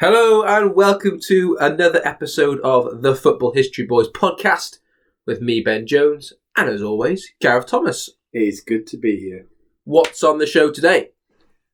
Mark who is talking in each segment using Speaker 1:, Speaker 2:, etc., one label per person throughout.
Speaker 1: Hello and welcome to another episode of the Football History Boys podcast with me, Ben Jones, and as always, Gareth Thomas.
Speaker 2: It's good to be here.
Speaker 1: What's on the show today?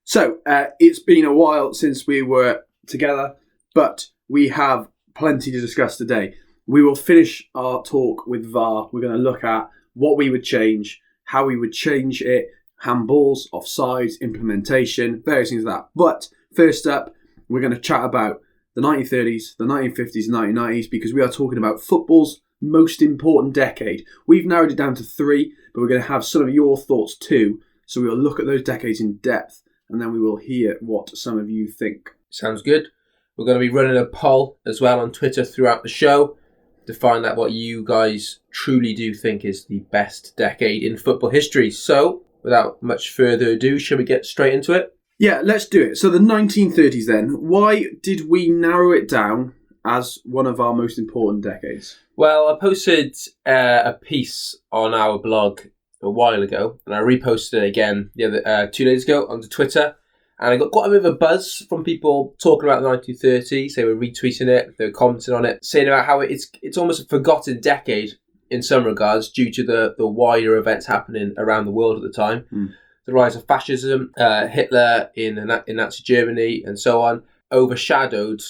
Speaker 2: So, it's been a while since we were together, but we have plenty to discuss today. We will finish our talk with VAR. We're going to look at what we would change, how we would change it, handballs, offsides, implementation, various things like that. But first up, we're going to chat about the 1930s, the 1950s and 1990s because we are talking about football's most important decade. We've narrowed it down to 3, but we're going to have some of your thoughts too. So we'll look at those decades in depth and then we will hear what some of you think.
Speaker 1: Sounds good. We're going to be running a poll as well on Twitter throughout the show to find out what you guys truly do think is the best decade in football history. So without much further ado, shall we get straight into it?
Speaker 2: Yeah, let's do it. So the 1930s then, why did we narrow it down as one of our most important decades?
Speaker 1: Well, I posted a piece on our blog a while ago, and I reposted it again 2 days ago onto Twitter, and I got quite a bit of a buzz from people talking about the 1930s. They were retweeting it, they were commenting on it, saying about how it's almost a forgotten decade in some regards due to the wider events happening around the world at the time. The rise of fascism, Hitler in Nazi Germany, and so on, overshadowed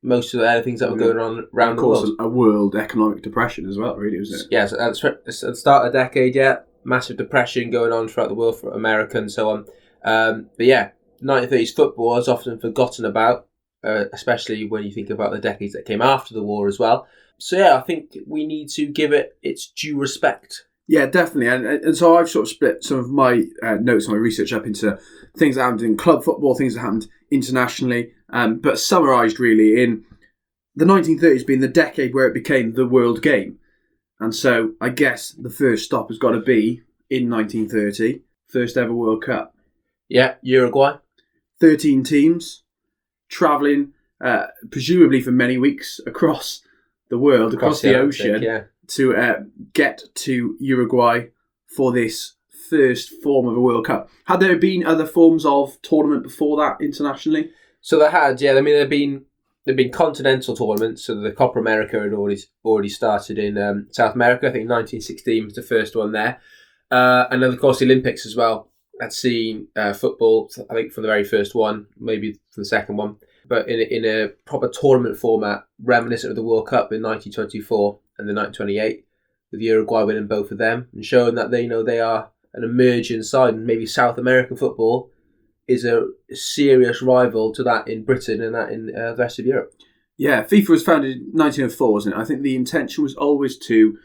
Speaker 1: most of the other things that were going on around the world.
Speaker 2: A world economic depression as well, really, was it?
Speaker 1: Yeah, so that's at the start of the decade, massive depression going on throughout the world for America and so on. But yeah, 1930s football is often forgotten about, especially when you think about the decades that came after the war as well. So yeah, I think we need to give it its due respect.
Speaker 2: Yeah, definitely. And so I've sort of split some of my notes, my research up into things that happened in club football, things that happened internationally, but summarised really in the 1930s being the decade where it became the world game. And so I guess the first stop has got to be in 1930, first ever World Cup.
Speaker 1: Yeah, Uruguay.
Speaker 2: 13 teams, travelling presumably for many weeks across the world, across the ocean, to get to Uruguay for this first form of a World Cup. Had there been other forms of tournament before that internationally?
Speaker 1: So there had, yeah. I mean, there've been continental tournaments. So the Copa America had already started in South America. I think 1916 was the first one there, and then of course the Olympics as well. I'd seen football, I think, from the very first one, maybe from the second one, but in a proper tournament format, reminiscent of the World Cup in 1924 and the 1928, with Uruguay winning both of them and showing that they are an emerging side, and maybe South American football is a serious rival to that in Britain and that in the rest of Europe.
Speaker 2: Yeah, FIFA was founded in 1904, wasn't it? I think the intention was always to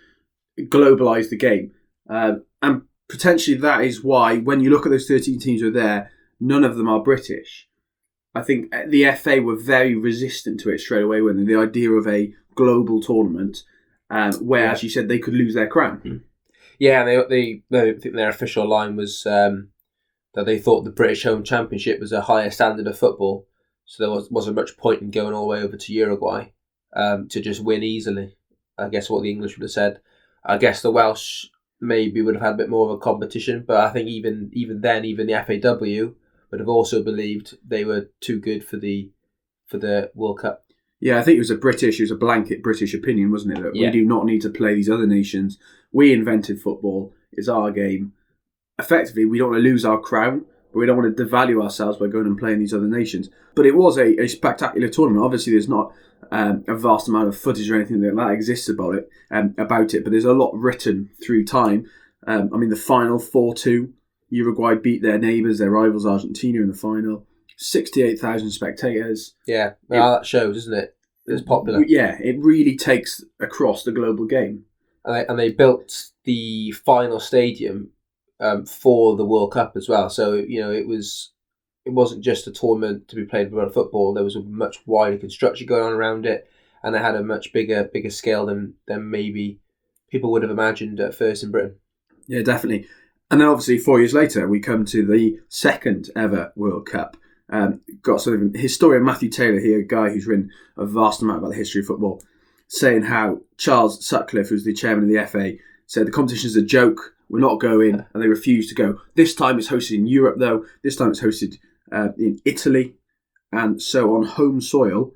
Speaker 2: globalise the game, and potentially that is why when you look at those 13 teams who are there, none of them are British. I think the FA were very resistant to it straight away when the idea of a global tournament where, as you said, they could lose their crown.
Speaker 1: Yeah, and they I think their official line was that they thought the British Home Championship was a higher standard of football, so there wasn't much point in going all the way over to Uruguay to just win easily. I guess what the English would have said. I guess the Welsh maybe would have had a bit more of a competition, but I think even then, even the FAW would have also believed they were too good for the World Cup.
Speaker 2: Yeah, I think it was a blanket British opinion, wasn't it? That we do not need to play these other nations. We invented football. It's our game. Effectively, we don't want to lose our crown, but we don't want to devalue ourselves by going and playing these other nations. But it was a spectacular tournament. Obviously, there's not a vast amount of footage or anything that exists about it, but there's a lot written through time. I mean, the final 4-2, Uruguay beat their neighbours, their rivals Argentina in the final. 68,000 spectators.
Speaker 1: Yeah, well, that shows, isn't it? It's popular.
Speaker 2: Yeah, it really takes across the global game.
Speaker 1: And they built the final stadium for the World Cup as well. So it wasn't just a tournament to be played with football. There was a much wider construction going on around it, and it had a much bigger scale than maybe people would have imagined at first in Britain.
Speaker 2: Yeah, definitely. And then obviously 4 years later, we come to the second ever World Cup. Got sort of historian Matthew Taylor here, a guy who's written a vast amount about the history of football, saying how Charles Sutcliffe, who's the chairman of the FA, said the competition is a joke, we're not going, and they refused to go. This time it's hosted in Europe, though. This time it's hosted in Italy. And so on home soil,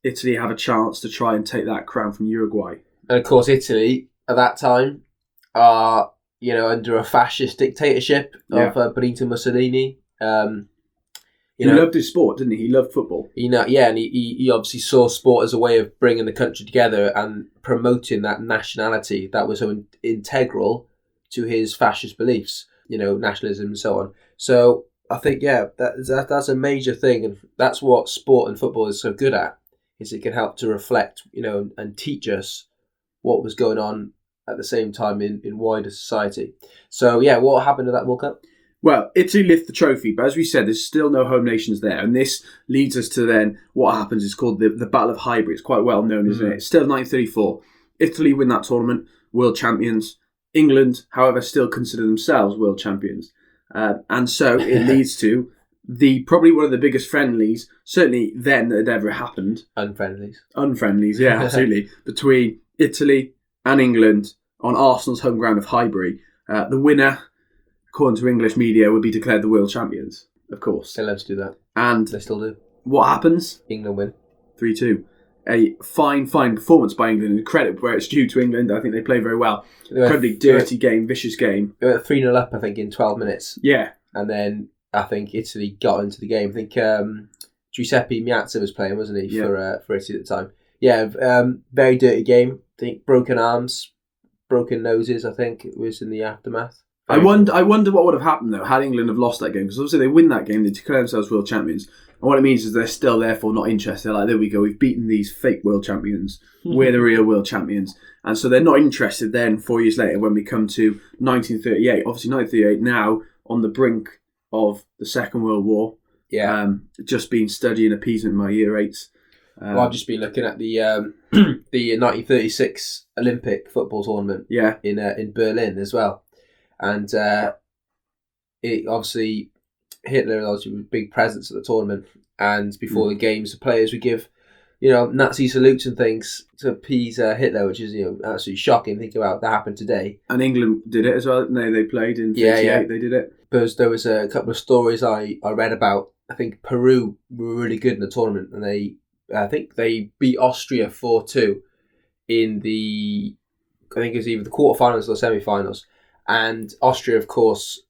Speaker 2: Italy have a chance to try and take that crown from Uruguay.
Speaker 1: And of course, Italy at that time are, under a fascist dictatorship of Benito Mussolini.
Speaker 2: He loved his sport, didn't he? He loved football.
Speaker 1: And he obviously saw sport as a way of bringing the country together and promoting that nationality that was so integral to his fascist beliefs, nationalism and so on. So I think, that's a major thing, and that's what sport and football is so good at, is it can help to reflect, and teach us what was going on at the same time in wider society. So, what happened to that World Cup?
Speaker 2: Well, Italy lift the trophy, but as we said, there's still no home nations there. And this leads us to then what happens is called the Battle of Highbury. It's quite well known, isn't it? Still 1934. Italy win that tournament, world champions. England, however, still consider themselves world champions. And so it leads to probably one of the biggest friendlies, certainly then, that had ever happened. Unfriendlies, yeah, absolutely. Between Italy and England on Arsenal's home ground of Highbury. The winner, according to English media, would be declared the world champions, of course.
Speaker 1: They love to do that.
Speaker 2: And
Speaker 1: they still do.
Speaker 2: What happens?
Speaker 1: England win.
Speaker 2: 3-2. A fine performance by England, and credit where it's due to England. I think they played very well. Incredibly dirty game, vicious game.
Speaker 1: They went 3-0 up, I think, in 12 minutes.
Speaker 2: Yeah.
Speaker 1: And then I think Italy got into the game. I think Giuseppe Meazza was playing, wasn't he, for Italy at the time. Yeah, very dirty game. I think broken arms, broken noses, I think it was in the aftermath.
Speaker 2: I wonder what would have happened though had England have lost that game, because obviously they win that game, they declare themselves world champions, and what it means is they're still therefore not interested. They're like, there we go, we've beaten these fake world champions, we're the real world champions, and so they're not interested then 4 years later when we come to 1938. Obviously 1938 now on the brink of the Second World War. Just been studying appeasement in my year 8s.
Speaker 1: Well, I've just been looking at the the 1936 Olympic football tournament in Berlin as well. And it obviously, Hitler was a big presence at the tournament. And before the games, the players would give, Nazi salutes and things to appease Hitler, which is, absolutely shocking. Think about that happened today.
Speaker 2: And England did it as well. They played in 38, they did it.
Speaker 1: But there was a couple of stories I read about. I think Peru were really good in the tournament, and I think they beat Austria 4-2 in the, I think it was either the quarterfinals or semi-finals. And Austria, of course,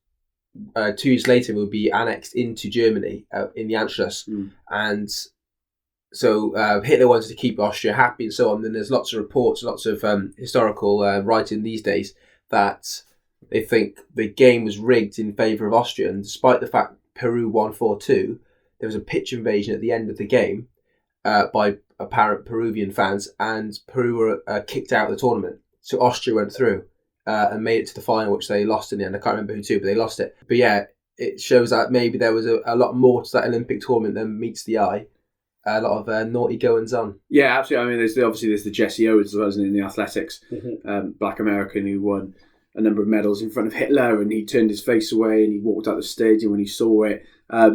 Speaker 1: 2 years later will be annexed into Germany in the Anschluss. And so Hitler wanted to keep Austria happy and so on. And there's lots of reports, lots of historical writing these days that they think the game was rigged in favour of Austria. And despite the fact Peru won 4-2, there was a pitch invasion at the end of the game by apparent Peruvian fans, and Peru were kicked out of the tournament. So Austria went through and made it to the final, which they lost in the end. I can't remember who to, but they lost it. But yeah, it shows that maybe there was a lot more to that Olympic tournament than meets the eye. A lot of naughty goings on.
Speaker 2: Yeah, absolutely. I mean, there's the Jesse Owens as well, isn't it, in the athletics, Black American who won a number of medals in front of Hitler, and he turned his face away and he walked out the stadium when he saw it.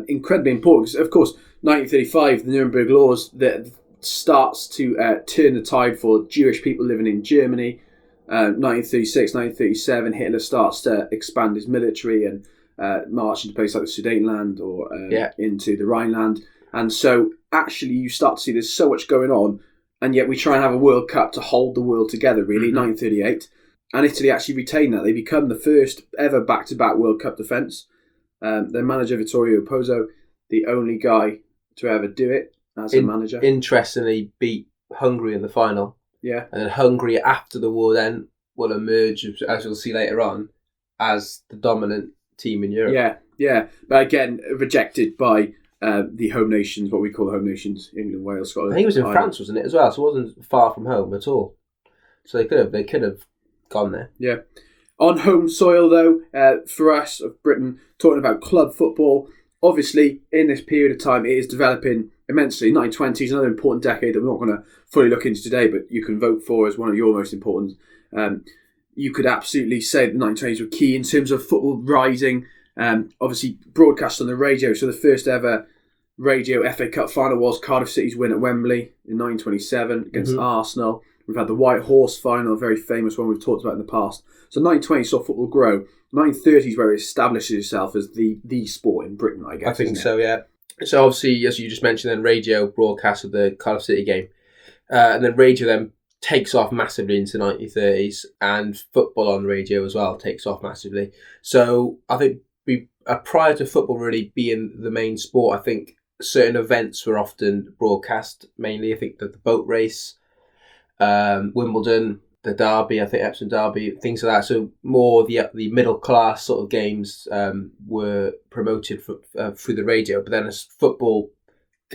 Speaker 2: Incredibly important, because of course 1935, the Nuremberg Laws that starts to turn the tide for Jewish people living in Germany. 1936, 1937, Hitler starts to expand his military and march into places like the Sudetenland or into the Rhineland. And so actually you start to see there's so much going on, and yet we try and have a World Cup to hold the world together, really, 1938. And Italy actually retain that. They become the first ever back-to-back World Cup defence. Their manager, Vittorio Pozzo, the only guy to ever do it as a manager.
Speaker 1: Interestingly, beat Hungary in the final.
Speaker 2: Yeah.
Speaker 1: And then Hungary, after the war, then will emerge, as we'll see later on, as the dominant team in Europe.
Speaker 2: Yeah. But again, rejected by the home nations, what we call the home nations, England, Wales, Scotland.
Speaker 1: I think it was in France, wasn't it, as well? So it wasn't far from home at all. So they could have gone there.
Speaker 2: Yeah. On home soil, though, for us of Britain, talking about club football, obviously in this period of time it is developing immensely. 1920s, another important decade that we're not going to fully look into today, but you can vote for as one of your most important. You could absolutely say the 1920s were key in terms of football rising. Obviously broadcast on the radio, so the first ever radio FA Cup final was Cardiff City's win at Wembley in 1927 against Arsenal. We've had the White Horse final, a very famous one we've talked about in the past. So 1920s saw football grow. 1930s where it establishes itself as the sport in Britain, I guess.
Speaker 1: I think so, yeah. So obviously, as you just mentioned, then radio broadcast of the Cardiff City game, and then radio then takes off massively into the 1930s, and football on radio as well takes off massively. So I think prior to football really being the main sport, I think certain events were often broadcast. Mainly, I think that the boat race, Wimbledon, the Derby, I think Epsom Derby, things like that. So more the middle class sort of games were promoted through the radio. But then as football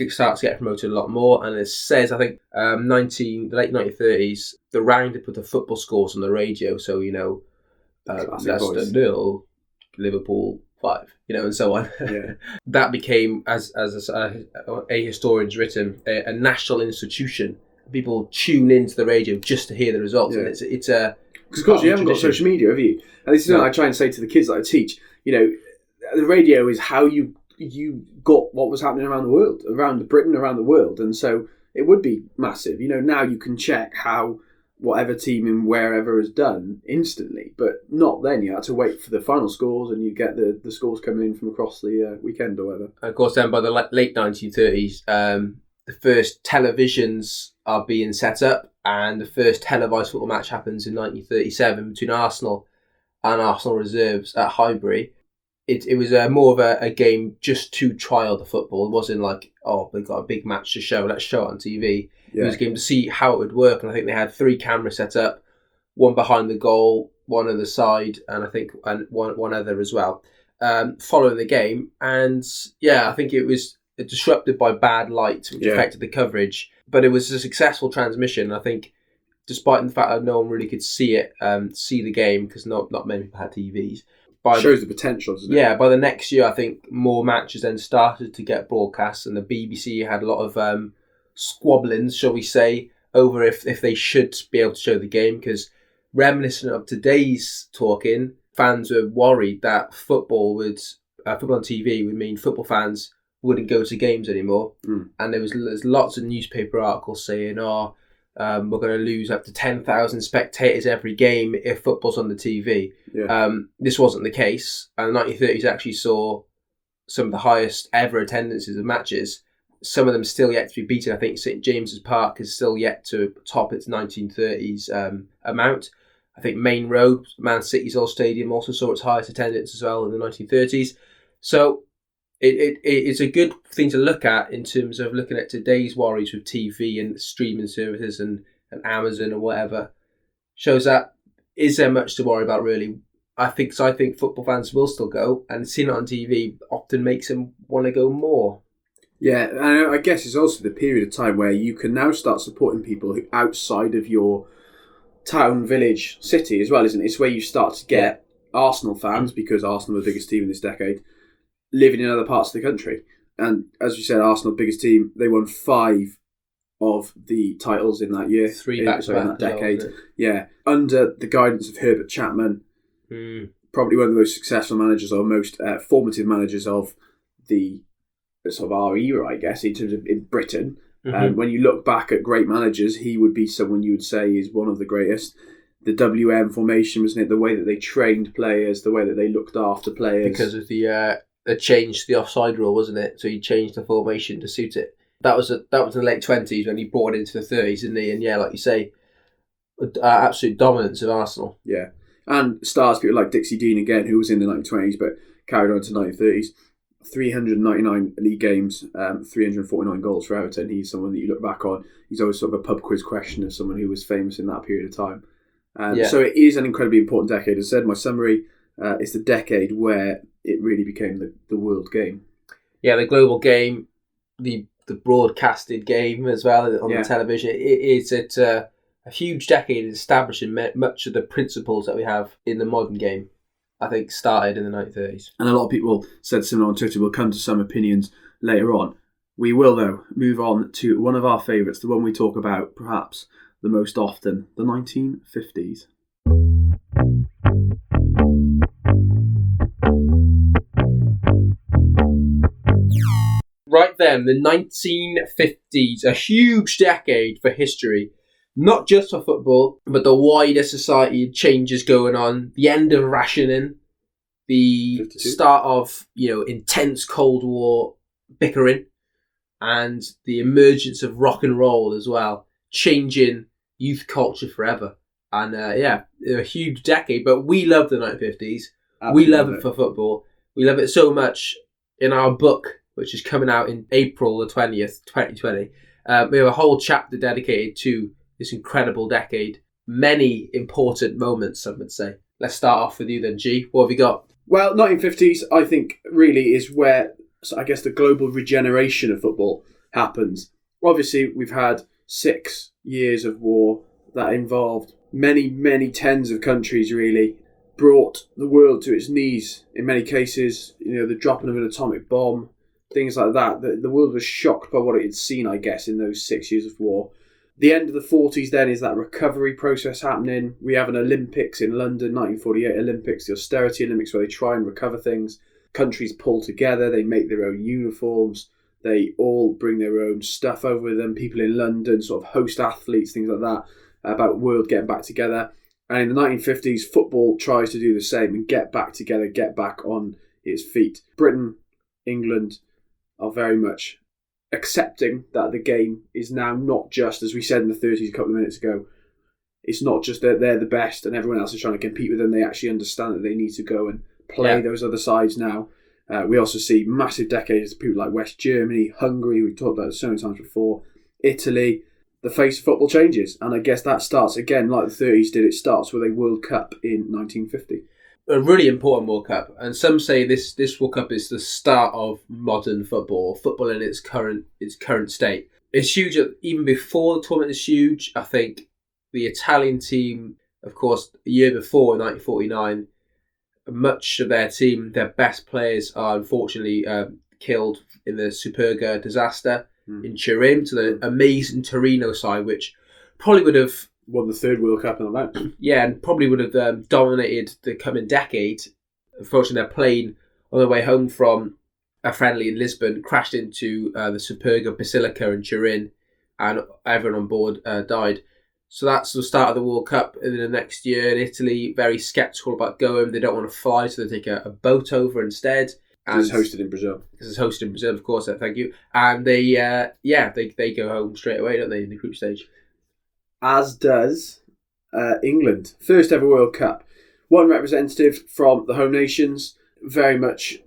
Speaker 1: starts to get promoted a lot more, and it says I think the late 1930s, the roundup of the football scores on the radio. So Leicester 0, Liverpool 5, and so on.
Speaker 2: Yeah.
Speaker 1: That became, as a historian's written, a national institution. People tune into the radio just to hear the results, and it's a.
Speaker 2: Because of course you haven't got social media, have you? And this is what I try and say to the kids that I teach. The radio is how you got what was happening around the world, around Britain, around the world, and so it would be massive. Now you can check how whatever team in wherever is done instantly, but not then. You had to wait for the final scores, and you get the scores coming in from across the weekend or whatever.
Speaker 1: And of course, then by the late 1930s, the first televisions are being set up, and the first televised football match happens in 1937 between Arsenal and Arsenal reserves at Highbury. It was more of a game just to trial the football. It wasn't like, we've got a big match to show, let's show it on TV. Yeah. It was a game to see how it would work, and I think they had 3 cameras set up, one behind the goal, one on the side, and I think one other as well, following the game. And I think it was disrupted by bad light, which affected the coverage, but it was a successful transmission. I think, despite the fact that no one really could see the game, because not many people had TVs.
Speaker 2: Shows the potential, doesn't it?
Speaker 1: Yeah, by the next year, I think more matches then started to get broadcast, and the BBC had a lot of squabblings, shall we say, over if they should be able to show the game, because reminiscent of today's talking, fans were worried that football on TV would mean football fans wouldn't go to games anymore. And there's lots of newspaper articles saying, we're going to lose up to 10,000 spectators every game if football's on the TV. Yeah. This wasn't the case, and the 1930s actually saw some of the highest ever attendances of matches. Some of them still yet to be beaten. I think St James's Park is still yet to top its 1930s amount. I think Main Road, Man City's old stadium, also saw its highest attendance as well in the 1930s. So it's a good thing to look at in terms of looking at today's worries with TV and streaming services and Amazon or whatever. Shows that, is there much to worry about really? I think football fans will still go, and seeing it on TV often makes them want to go more.
Speaker 2: Yeah, and I guess it's also the period of time where you can now start supporting people outside of your town, village, city as well, isn't it? It's where you start to get Arsenal fans, because Arsenal are the biggest team in this decade, living in other parts of the country. And as you said, Arsenal, biggest team, they won 5 of the titles in that year.
Speaker 1: 3 back in that decade.
Speaker 2: Yeah. Under the guidance of Herbert Chapman, probably one of the most successful managers or most formative managers of the sort of our era, I guess, in terms of in Britain. When you look back at great managers, he would be someone you would say is one of the greatest. The WM formation, wasn't it? The way that they trained players, the way that they looked after players.
Speaker 1: Because of the change to the offside rule, wasn't it? So he changed the formation to suit it. That was in the late 20s when he brought it into the 30s, didn't he? And like you say, absolute dominance of Arsenal.
Speaker 2: Yeah. And stars, people like Dixie Dean again, who was in the 1920s but carried on to the 1930s. 399 league games, 349 goals for Everton. He's someone that you look back on. He's always sort of a pub quiz question of someone who was famous in that period of time. So it is an incredibly important decade. As I said, my summary, it's the decade where it really became the world game. Yeah,
Speaker 1: the global game, the broadcasted game as well on the television. It's a huge decade in establishing much of the principles that we have in the modern game. I think started in the 1930s.
Speaker 2: And a lot of people said similar on Twitter. We'll come to some opinions later on. We will, though, move on to one of our favourites, the one we talk about perhaps the most often, the 1950s.
Speaker 1: Right then, the 1950s, a huge decade for history. Not just for football, but the wider society changes going on. The end of rationing, the 52. Start of intense Cold War, bickering and the emergence of rock and roll as well, changing youth culture forever. And a huge decade. But we love the 1950s. We love it for football. We love it so much. In our book, which is coming out in April the 20th, 2020, we have a whole chapter dedicated to this incredible decade. Many important moments, I would say. Let's start off with you then, G. What have you got?
Speaker 2: Well, 1950s, I think, really is where, I guess, the global regeneration of football happens. Obviously, we've had 6 years of war that involved many, many tens of countries, really, brought the world to its knees in many cases. The dropping of an atomic bomb, things like that. The world was shocked by what it had seen, I guess, in those 6 years of war. The end of the 40s then is that recovery process happening. We have an Olympics in London, 1948 Olympics, the austerity Olympics, where they try and recover things. Countries pull together, they make their own uniforms, they all bring their own stuff over with them. People in London sort of host athletes, things like that, about world getting back together. And in the 1950s, football tries to do the same and get back together, get back on its feet. Britain, England are very much accepting that the game is now not just, as we said in the 30s a couple of minutes ago, it's not just that they're the best and everyone else is trying to compete with them. They actually understand that they need to go and play those other sides now. We also see massive decades of people like West Germany, Hungary, we've talked about it so many times before, Italy. The face of football changes, and I guess that starts again like the 30s did. It starts with a World Cup in 1950.
Speaker 1: A really important World Cup, and some say this World Cup is the start of modern football in its current state. It's huge. Even before the tournament is huge. I think the Italian team, of course, a year before, 1949, much of their team, their best players, are unfortunately killed in the Superga disaster in Turin to the amazing Torino side, which probably would have
Speaker 2: won the third World Cup in a row.
Speaker 1: Yeah, and probably would have dominated the coming decade. Unfortunately, their plane on their way home from a friendly in Lisbon crashed into the Superga Basilica in Turin, and everyone on board died. So that's the start of the World Cup. And then the next year in Italy, very sceptical about going. They don't want to fly, so they take a boat over instead.
Speaker 2: And it's hosted in Brazil.
Speaker 1: Because it's hosted in Brazil, of course. Thank you. And they go home straight away, don't they, in the group stage?
Speaker 2: As does England. First ever World Cup. One representative from the home nations. Very much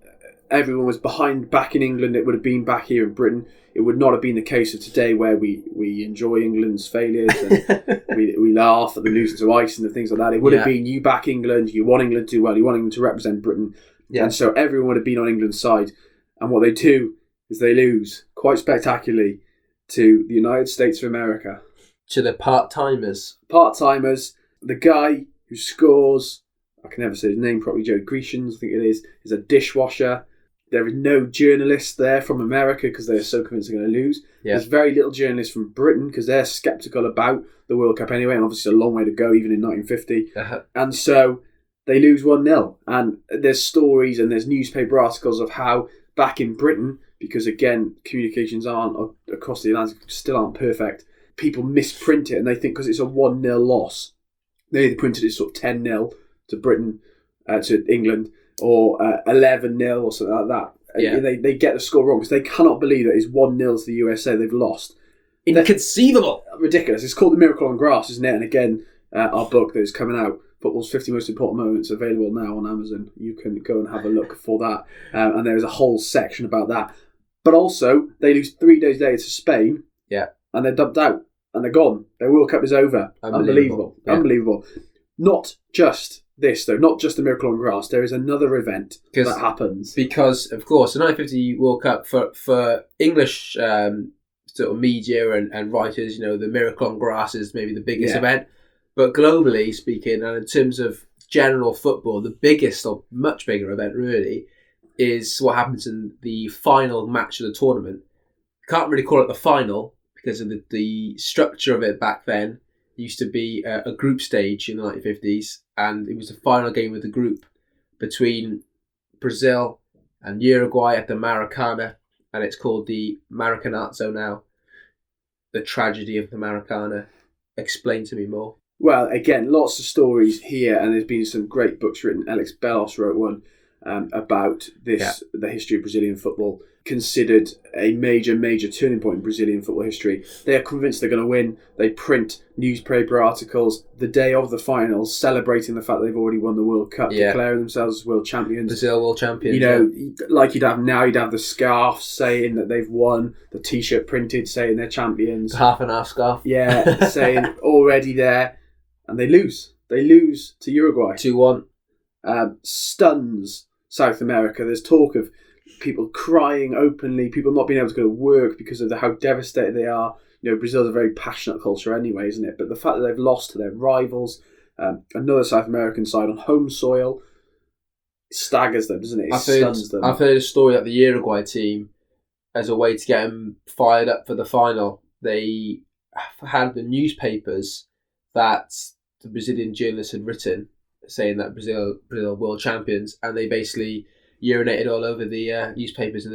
Speaker 2: everyone was backing England. It would have been back here in Britain. It would not have been the case of today where we enjoy England's failures and we laugh at the losing to Iceland and things like that. It would have been you back England, you want England to do well, you want England to represent Britain. Yeah. And so everyone would have been on England's side. And what they do is they lose quite spectacularly to the United States of America.
Speaker 1: To the part-timers.
Speaker 2: The guy who scores, I can never say his name properly, Joe Grecians, I think it is a dishwasher. There is no journalists there from America because they're so convinced they're going to lose. Yeah. There's very little journalists from Britain because they're sceptical about the World Cup anyway, and obviously it's a long way to go, even in 1950. Uh-huh. And so they lose 1-0. And there's stories and there's newspaper articles of how back in Britain, because again, communications across the Atlantic still aren't perfect, people misprint it and they think because it's a 1-0 loss, they either printed it sort of 10-0 to Britain, to England, or 11-0 or something like that. Yeah. They get the score wrong because they cannot believe that it's 1-0 to the USA. They've lost.
Speaker 1: Inconceivable.
Speaker 2: Ridiculous. It's called The Miracle on Grass, isn't it? And again, our book that is coming out, Football's 50 Most Important Moments, available now on Amazon. You can go and have a look for that. And there is a whole section about that. But also, they lose 3 days later to Spain.
Speaker 1: Yeah.
Speaker 2: And they're dumped out. And they're gone. Their World Cup is over. Unbelievable. Yeah. Unbelievable. Not just this, though, not just the Miracle on Grass. There is another event that happens.
Speaker 1: Because, of course, the 1950 World Cup, for English sort of media and writers, the Miracle on Grass is maybe the biggest event. But globally speaking, and in terms of general football, the biggest or much bigger event, really, is what happens in the final match of the tournament. Can't really call it the final because of the structure of it back then. It used to be a group stage in the 1950s, and it was the final game of the group between Brazil and Uruguay at the Maracana, and it's called the Maracanazo now. The tragedy of the Maracana. Explain to me more.
Speaker 2: Well, again, lots of stories here, and there's been some great books written. Alex Bellos wrote one about this, the history of Brazilian football, considered a major turning point in Brazilian football history. They are convinced they're going to win. They print newspaper articles the day of the finals, celebrating the fact they've already won the World Cup, declaring themselves as world champions.
Speaker 1: Brazil world champions.
Speaker 2: Like you'd have now, you'd have the scarf saying that they've won, the T-shirt printed saying they're champions.
Speaker 1: Half and half scarf.
Speaker 2: Yeah, saying already there. And they lose. They lose to Uruguay.
Speaker 1: 2-1.
Speaker 2: Stuns South America. There's talk of people crying openly, people not being able to go to work because of how devastated they are. Brazil's a very passionate culture anyway, isn't it? But the fact that they've lost to their rivals, another South American side on home soil, staggers them, doesn't it? Stuns them.
Speaker 1: I've heard a story that the Uruguay team, as a way to get them fired up for the final, they had the newspapers that the Brazilian journalists had written saying that Brazil world champions, and they basically urinated all over the newspapers in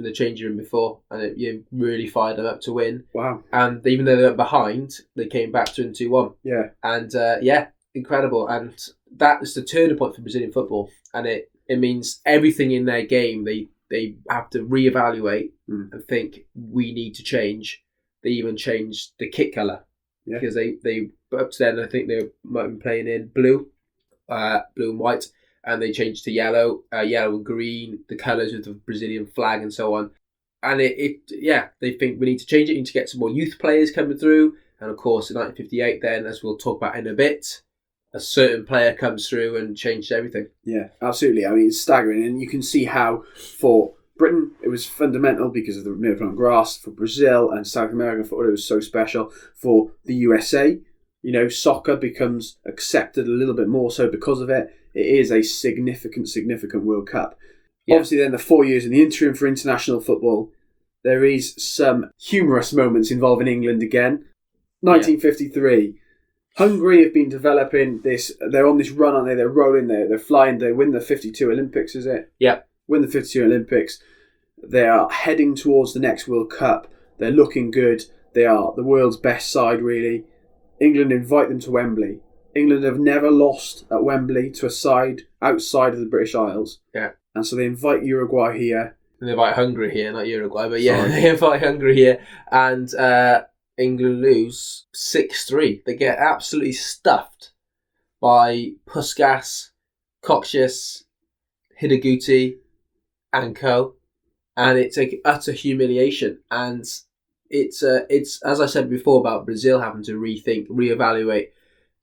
Speaker 1: the changing room before, and it really fired them up to win.
Speaker 2: Wow!
Speaker 1: And even though they went behind, they came back to win 2-1.
Speaker 2: Yeah,
Speaker 1: and incredible. And that is the turning point for Brazilian football, and it means everything in their game they have to reevaluate and think we need to change. They even changed the kit colour because they up to then I think they might have been playing in blue and white. And they changed to yellow and green, the colours of the Brazilian flag and so on. And they think we need to change it. We need to get some more youth players coming through. And of course, in 1958, then, as we'll talk about in a bit, a certain player comes through and changed everything.
Speaker 2: Yeah, absolutely. I mean, it's staggering. And you can see how for Britain, it was fundamental because of the miracle on grass. For Brazil and South American football, it was so special. For the USA, soccer becomes accepted a little bit more so because of it. It is a significant World Cup. Yeah. Obviously, then the 4 years in the interim for international football, there is some humorous moments involving England again. 1953, Hungary have been developing this. They're on this run, aren't they? They're rolling. They're flying. They win the 52 Olympics, is it?
Speaker 1: Yeah.
Speaker 2: Win the 52 Olympics. They are heading towards the next World Cup. They're looking good. They are the world's best side, really. England invite them to Wembley. England have never lost at Wembley to a side outside of the British Isles.
Speaker 1: Yeah.
Speaker 2: And so they invite Uruguay here.
Speaker 1: And they invite Hungary here, not Uruguay, but they invite Hungary here. And England lose 6-3. They get absolutely stuffed by Puskas, Coxius, Hidegkuti, and co. And it's an utter humiliation. And it's as I said before about Brazil having to rethink, reevaluate,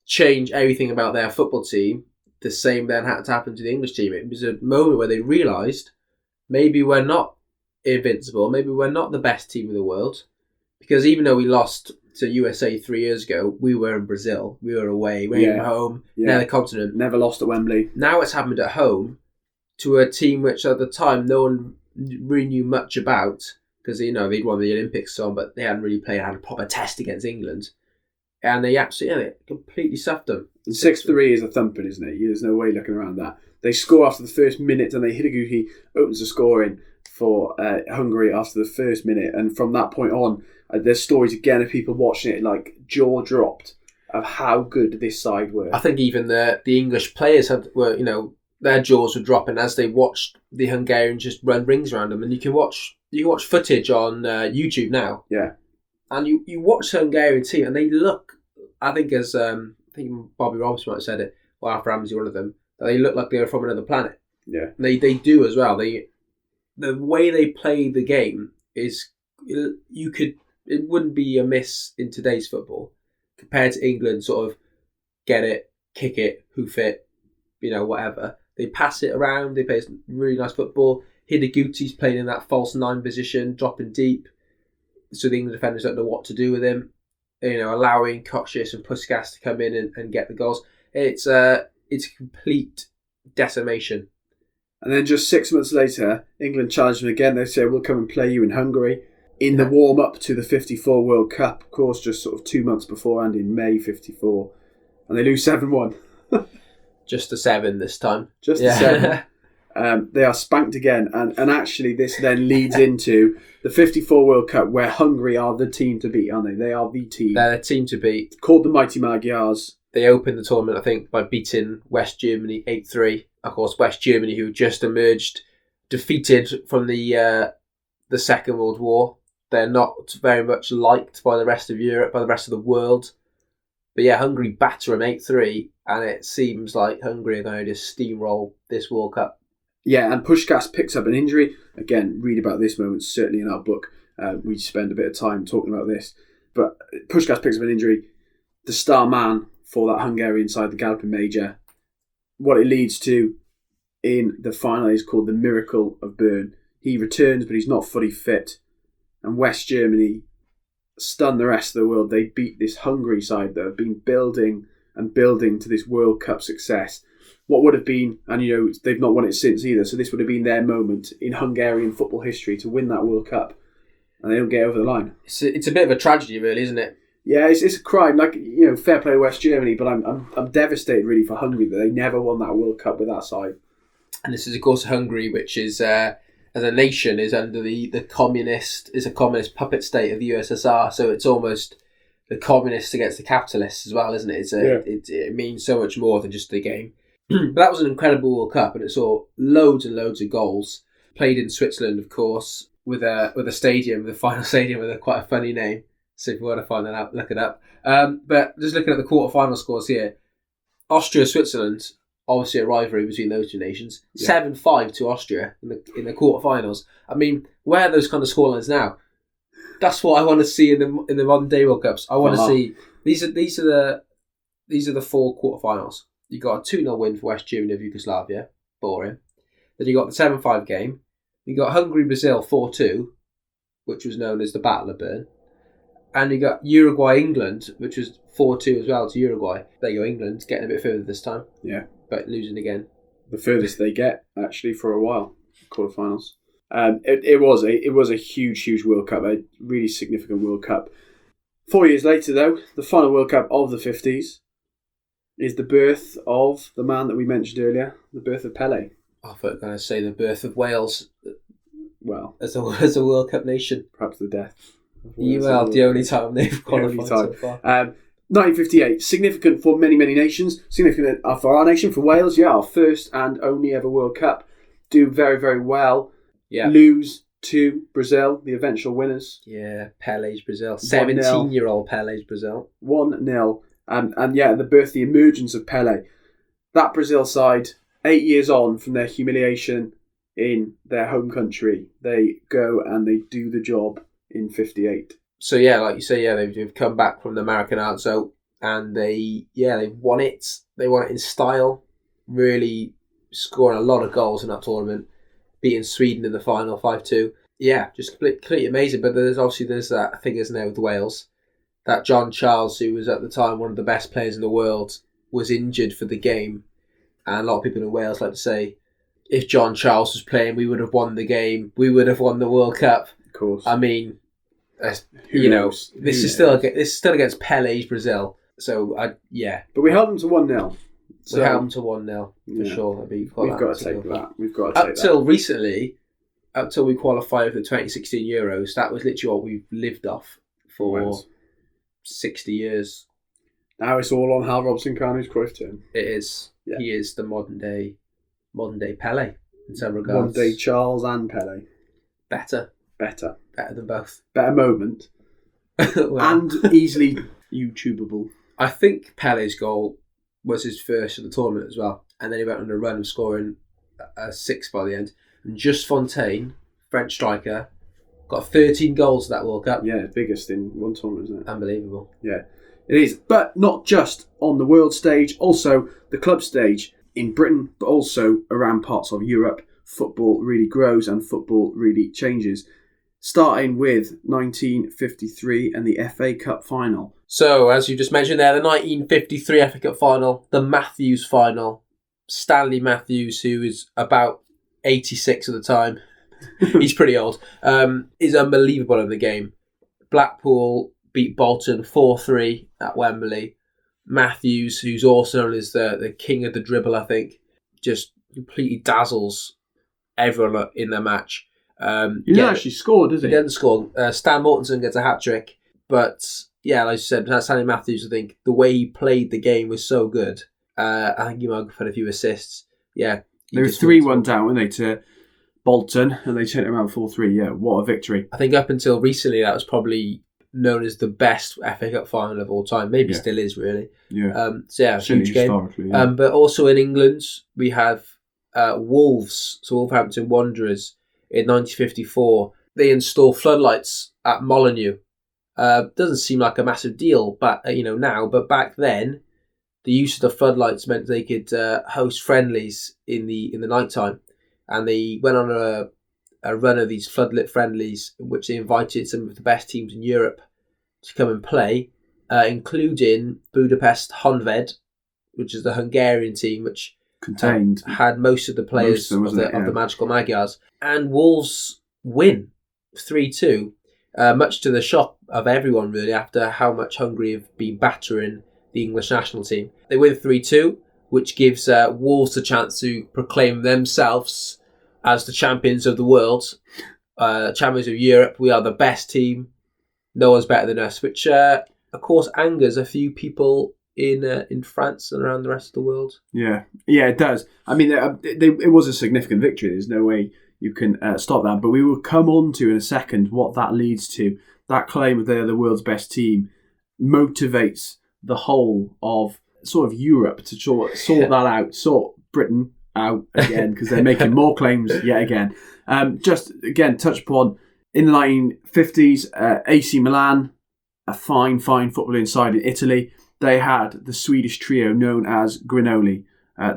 Speaker 1: change everything about their football team. The same then had to happen to the English team. It was a moment where they realised maybe we're not invincible, maybe we're not the best team in the world, because even though we lost to USA 3 years ago, we were in Brazil, we were away, we were at home, another continent.
Speaker 2: Never lost at Wembley.
Speaker 1: Now it's happened at home to a team which at the time no one really knew much about, because they'd won the Olympics so on, but they hadn't really had a proper test against England. And they absolutely, completely stuffed them.
Speaker 2: And 6-3 is a thumping, isn't it? There's no way looking around that. They score after the first minute, and Hidegkuti opens the scoring for Hungary after the first minute. And from that point on, there's stories again of people watching it like jaw dropped of how good this side were.
Speaker 1: I think even the English players their jaws were dropping as they watched the Hungarians just run rings around them. And you can watch footage on YouTube now.
Speaker 2: Yeah.
Speaker 1: And you watch the Hungarian team, and they look, I think Bobby Robson might have said it, or Alf Ramsey, one of them, that they look like they were from another planet.
Speaker 2: Yeah.
Speaker 1: And they do as well. The way they play the game is, it wouldn't be a miss in today's football compared to England, sort of get it, kick it, hoof it, whatever. They pass it around, they play really nice football. Hidegkuti's playing in that false 9 position, dropping deep. So the England defenders don't know what to do with him. Allowing Coxius and Puskas to come in and get the goals. It's a complete decimation.
Speaker 2: And then just 6 months later, England challenged them again. They say, we'll come and play you in Hungary. In the warm-up to the 54 World Cup, of course, just sort of 2 months beforehand in May 54. And they lose 7-1.
Speaker 1: Just a 7 this time.
Speaker 2: Just a 7. They are spanked again, and actually this then leads into the 54 World Cup, where Hungary are the team to beat, aren't they? They are the team.
Speaker 1: They're the team to beat.
Speaker 2: Called the Mighty Magyars.
Speaker 1: They opened the tournament, I think, by beating West Germany 8-3. of course, West Germany, who just emerged defeated from the Second World War. They're not very much liked by the rest of Europe, by the rest of the world. But yeah, Hungary batter them 8-3, and it seems like Hungary are going to just steamroll this World Cup.
Speaker 2: Yeah, and Puskás picks up an injury. Again, read about this moment, certainly in our book. We spend a bit of time talking about this. But Puskás picks up an injury. The star man for that Hungarian side, the Galloping Major. What it leads to in the final is called the Miracle of Bern. He returns, but he's not fully fit. And West Germany stun the rest of the world. They beat this Hungary side that have been building and building to this World Cup success. What would have been, and they've not won it since either, so this would have been their moment in Hungarian football history to win that World Cup. And they don't get over the line.
Speaker 1: It's a bit of a tragedy, really, isn't it?
Speaker 2: Yeah, it's a crime. Fair play to West Germany, but I'm devastated really for Hungary that they never won that World Cup with that side.
Speaker 1: And this is, of course, Hungary, which is, as a nation, is under the communist puppet state of the USSR. So it's almost the communists against the capitalists as well, isn't it? It means so much more than just the game. But that was an incredible World Cup, and it saw loads and loads of goals. Played in Switzerland, of course, with a stadium, the final stadium with quite a funny name. So if you want to find that out, look it up. But just looking at the quarterfinal scores here, Austria-Switzerland, obviously a rivalry between those two nations. 7-5 to Austria in the quarterfinals. I mean, where are those kind of scorelines now? That's what I want to see in the modern day World Cups. I want to see these are the four quarterfinals. You got a 2-0 win for West Germany of Yugoslavia, boring. Then you got the 7-5 game. You got Hungary-Brazil 4-2, which was known as the Battle of Bern. And you got Uruguay-England, which was 4-2 as well to Uruguay. There you go, England getting a bit further this time.
Speaker 2: Yeah.
Speaker 1: But losing again.
Speaker 2: The furthest they get, actually, for a while, quarterfinals. It was a huge World Cup, a really significant World Cup. 4 years later, though, the final World Cup of the 50s is the birth of the man that we mentioned earlier, the birth of Pelé.
Speaker 1: I thought I was going to say the birth of Wales.
Speaker 2: Well,
Speaker 1: as a World Cup nation.
Speaker 2: Perhaps the death.
Speaker 1: Well, the only time they've qualified so far.
Speaker 2: 1958, significant for many nations. Significant for our nation, for Wales. Yeah, our first and only ever World Cup. Do very, very well.
Speaker 1: Yeah.
Speaker 2: Lose to Brazil, the eventual winners.
Speaker 1: Yeah, Pelé's Brazil. 17-year-old Pelé's Brazil.
Speaker 2: 1-0. And yeah, the emergence of Pelé. That Brazil side, 8 years on from their humiliation in their home country, they go and they do the job in 58.
Speaker 1: So yeah, like you say, yeah, they've come back from the Maracanazo and they won it. They won it in style, really scoring a lot of goals in that tournament, beating Sweden in the final 5-2. Yeah, just completely amazing. But there's that thing, isn't there, with Wales, that John Charles, who was at the time one of the best players in the world, was injured for the game. And a lot of people in Wales like to say, if John Charles was playing, we would have won the game. We would have won the World Cup.
Speaker 2: Of course.
Speaker 1: I mean, this is still against Pelé's Brazil. So,
Speaker 2: But we held them to 1-0.
Speaker 1: We held them to 1-0, for sure.
Speaker 2: We've got to take that. We've got to take that.
Speaker 1: Until recently, until we qualified for the 2016 Euros, that was literally what we've lived off for 60 years.
Speaker 2: Now it's all on Hal Robson-Kanu's Cruyff turn.
Speaker 1: It is. Yeah. He is the modern day Pelé in some regards.
Speaker 2: Modern day Charles and Pelé.
Speaker 1: Better than both.
Speaker 2: Better moment. Well, and easily YouTubeable.
Speaker 1: I think Pelé's goal was his first of the tournament as well. And then he went on a run of scoring a 6 by the end. And Just Fontaine, French striker, got 13 goals at that World Cup.
Speaker 2: Yeah, biggest in one tournament, isn't it?
Speaker 1: Unbelievable.
Speaker 2: Yeah, it is. But not just on the world stage, also the club stage in Britain, but also around parts of Europe. Football really grows and football really changes. Starting with 1953 and the FA Cup final.
Speaker 1: So, as you just mentioned there, the 1953 FA Cup final, the Matthews final. Stanley Matthews, who is about 86 at the time, he's pretty old, is unbelievable in the game. Blackpool beat Bolton 4-3 at Wembley. Matthews, who's also known as the king of the dribble, I think, just completely dazzles everyone in the match.
Speaker 2: He didn't actually score, does he?
Speaker 1: He didn't score. Stan Mortensen gets a hat-trick. But, yeah, like I said, Stanley Matthews, I think, the way he played the game was so good. I think he might have had a few assists. Yeah,
Speaker 2: They were 3-1 down, weren't they, to Bolton, and they turned it around 4-3. Yeah, what a victory.
Speaker 1: I think up until recently, that was probably known as the best FA Cup final of all time. Maybe still is, really.
Speaker 2: Yeah.
Speaker 1: So yeah, huge game. Yeah. But also in England, we have Wolves, so Wolverhampton Wanderers, in 1954. They install floodlights at Molineux. Doesn't seem like a massive deal, but now. But back then, the use of the floodlights meant they could host friendlies in the night time, and they went on a run of these floodlit friendlies in which they invited some of the best teams in Europe to come and play, including Budapest Honvéd, which is the Hungarian team, which
Speaker 2: contained
Speaker 1: had most of the players of the Magical Magyars. And Wolves win 3-2, much to the shock of everyone, really, after how much Hungary have been battering the English national team. They win 3-2, which gives Wolves a chance to proclaim themselves as the champions of the world, champions of Europe. We are the best team. No one's better than us, which, of course, angers a few people in France and around the rest of the world.
Speaker 2: Yeah, it does. I mean, it was a significant victory. There's no way you can stop that. But we will come on to in a second what that leads to. That claim that they're the world's best team motivates the whole of sort of Europe to sort that out, sort Britain out again, because they're making more claims yet again. Just again, touch upon in the 1950s, AC Milan, a fine footballing side in Italy. They had the Swedish trio known as Grinoli,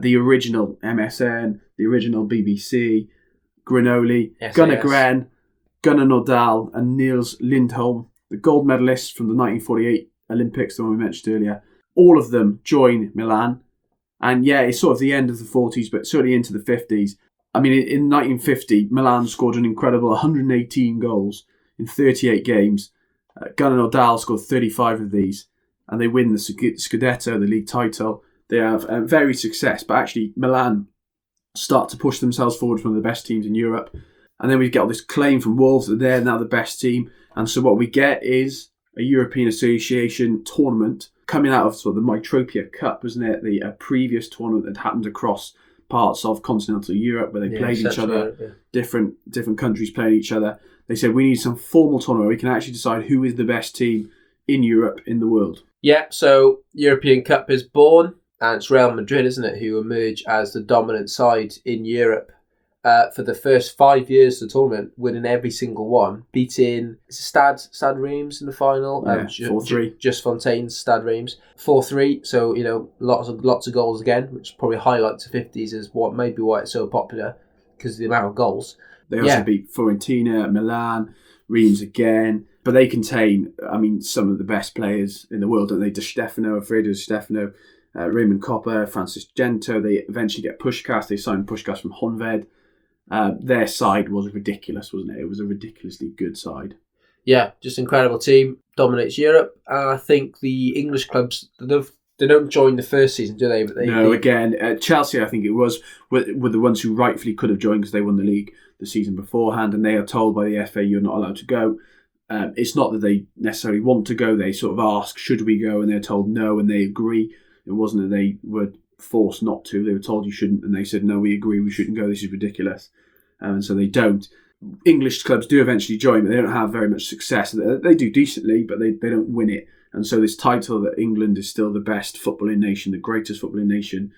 Speaker 2: the original MSN, the original BBC, Grinoli, Gunnar Gren, Gunnar Nordahl, and Niels Lindholm, the gold medalists from the 1948 Olympics, the one we mentioned earlier. All of them join Milan. And yeah, it's sort of the end of the 40s, but certainly into the 50s. I mean, in 1950, Milan scored an incredible 118 goals in 38 games. Gunnar Nordahl scored 35 of these, and they win the Scudetto, the league title. They have varied success, but actually Milan start to push themselves forward from the best teams in Europe. And then we get all this claim from Wolves that they're now the best team. And so what we get is a European Association tournament coming out of sort of the Mytropia Cup, wasn't it? The previous tournament that happened across parts of continental Europe where they played each other, different countries playing each other. They said we need some formal tournament where we can actually decide who is the best team in Europe, in the world. Yeah,
Speaker 1: so European Cup is born, and it's Real Madrid, isn't it, who emerge as the dominant side in Europe for the first 5 years of the tournament, winning every single one, beating Stade Reims in the final,
Speaker 2: 4-3.
Speaker 1: Just Fontaine's Stade Reims, 4-3. So lots of goals again, which probably highlights the 50s as maybe why it's so popular, because of the amount of goals.
Speaker 2: They also beat Fiorentina, Milan, Reims again, but they contain, some of the best players in the world, don't they? Di Stefano, Alfredo Di Stefano, Raymond Coppa, Francis Gento. They eventually get Puskás. They signed Puskás from Honvéd. Their side was ridiculous, wasn't it? It was a ridiculously good side.
Speaker 1: Yeah, just incredible team. Dominates Europe. I think the English clubs, they don't join the first season, do they? But
Speaker 2: again, Chelsea, I think it was, were the ones who rightfully could have joined because they won the league the season beforehand, and they are told by the FA you're not allowed to go. It's not that they necessarily want to go. They sort of ask, should we go? And they're told no, and they agree. It wasn't that they were forced not to. They were told you shouldn't, and they said, no, we agree, we shouldn't go. This is ridiculous. And so they don't. English clubs do eventually join, but they don't have very much success. They do decently, but they don't win it. And so this title that England is still the best footballing nation, the greatest footballing nation,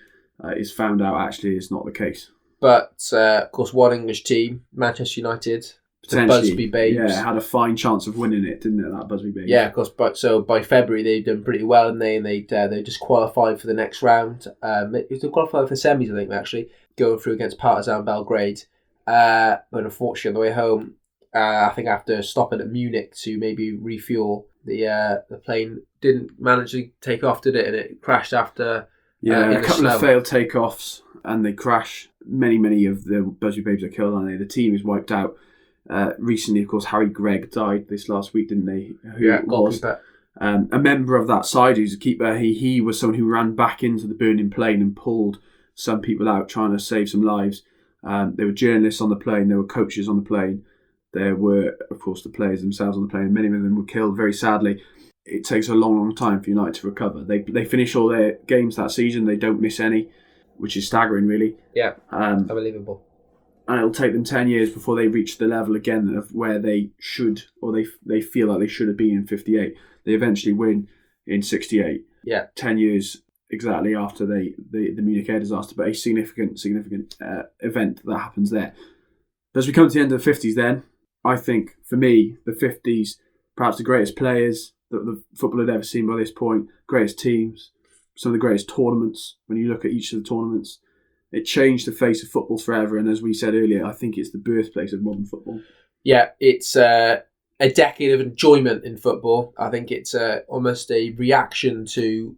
Speaker 2: is found out actually is not the case.
Speaker 1: But, of course, one English team, Manchester United, the Busby Babes.
Speaker 2: Yeah, had a fine chance of winning it, didn't it, that Busby Babes?
Speaker 1: Yeah, of course. But so by February, they've done pretty well, and they just qualified for the next round. They qualified for semis, I think, actually, going through against Partizan Belgrade. But unfortunately, on the way home, I think after stopping at Munich to maybe refuel, the plane didn't manage to take off, did it? And it crashed after.
Speaker 2: A couple of failed takeoffs, and they crash. Many of the Busby Babes are killed, aren't they? The team is wiped out. Recently, of course, Harry Gregg died this last week, didn't they? Who was a member of that side, who's a keeper. He was someone who ran back into the burning plane and pulled some people out, trying to save some lives. There were journalists on the plane. There were coaches on the plane. There were, of course, the players themselves on the plane. Many of them were killed very sadly. It takes a long time for United to recover. They finish all their games that season. They don't miss any. which is staggering, really.
Speaker 1: Yeah, unbelievable.
Speaker 2: And it'll take them 10 years before they reach the level again of where they should, or they feel like they should have been in 58. They eventually win in 68.
Speaker 1: Yeah.
Speaker 2: 10 years exactly after the Munich air disaster, but a significant event that happens there. But as we come to the end of the 50s then, I think, for me, the 50s, perhaps the greatest players that the football had ever seen by this point, greatest teams, some of the greatest tournaments. When you look at each of the tournaments, it changed the face of football forever. And as we said earlier, I think it's the birthplace of modern football.
Speaker 1: Yeah, it's a decade of enjoyment in football. I think it's almost a reaction to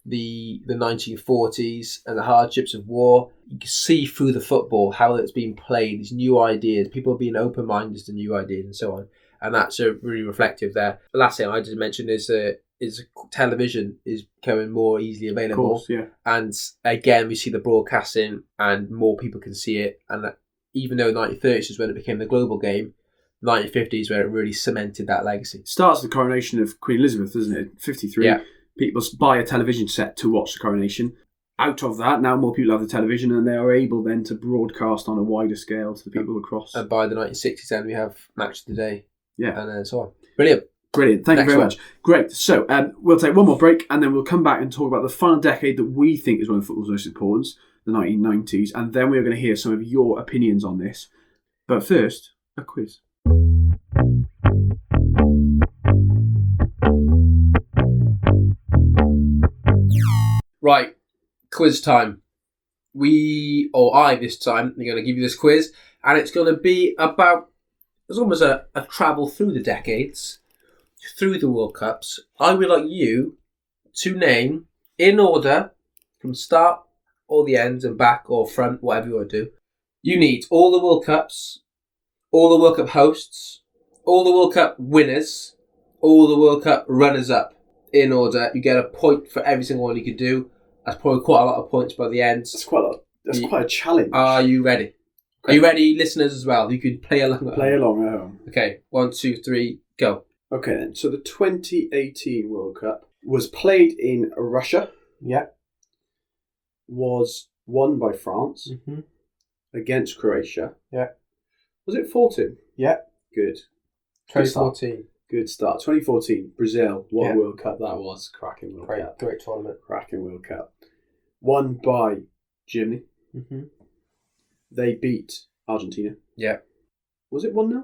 Speaker 1: the 1940s and the hardships of war. You can see through the football how it's being played, these new ideas, people being open-minded to new ideas and so on. And that's really reflective there. The last thing I just mentioned is television is becoming more easily available.
Speaker 2: Of course, yeah.
Speaker 1: And again, we see the broadcasting and more people can see it. And that, even though 1930s is when it became the global game, 1950s where it really cemented that legacy.
Speaker 2: It starts the coronation of Queen Elizabeth, doesn't it? 53.
Speaker 1: Yeah.
Speaker 2: People buy a television set to watch the coronation. Out of that, now more people have the television and they are able then to broadcast on a wider scale to the people across.
Speaker 1: And by the 1960s then we have Match of the Day.
Speaker 2: Yeah.
Speaker 1: And then so on. Brilliant.
Speaker 2: Thank you very much. Great. So we'll take one more break and then we'll come back and talk about the final decade that we think is one of football's most important, the 1990s. And then we're going to hear some of your opinions on this. But first, a quiz.
Speaker 1: Right. Quiz time. I this time, are going to give you this quiz. And it's going to be about, it's almost a travel through the decades, through the World Cups. I would like you to name, in order, from start or the end and back or front, whatever you want to do. You need all the World Cups, all the World Cup hosts, all the World Cup winners, all the World Cup runners-up. In order, you get a point for every single one you can do. That's probably quite a lot of points by the end.
Speaker 2: That's quite a lot. That's quite a challenge.
Speaker 1: Are you ready? Okay. Are you ready, listeners, as well? You can play along.
Speaker 2: Play along at home.
Speaker 1: Okay, 1, 2, 3, go.
Speaker 2: Okay then. So the 2018 World Cup was played in Russia.
Speaker 1: Yeah.
Speaker 2: Was won by France against Croatia.
Speaker 1: Yeah.
Speaker 2: Was it 4-2?
Speaker 1: Yeah.
Speaker 2: Good.
Speaker 1: 2014.
Speaker 2: Good start. 2014, Brazil. What a World Cup that was. Cracking World Cup.
Speaker 1: Great tournament.
Speaker 2: Cracking World Cup. Won by Germany. They beat Argentina.
Speaker 1: Yeah.
Speaker 2: Was it 1-0?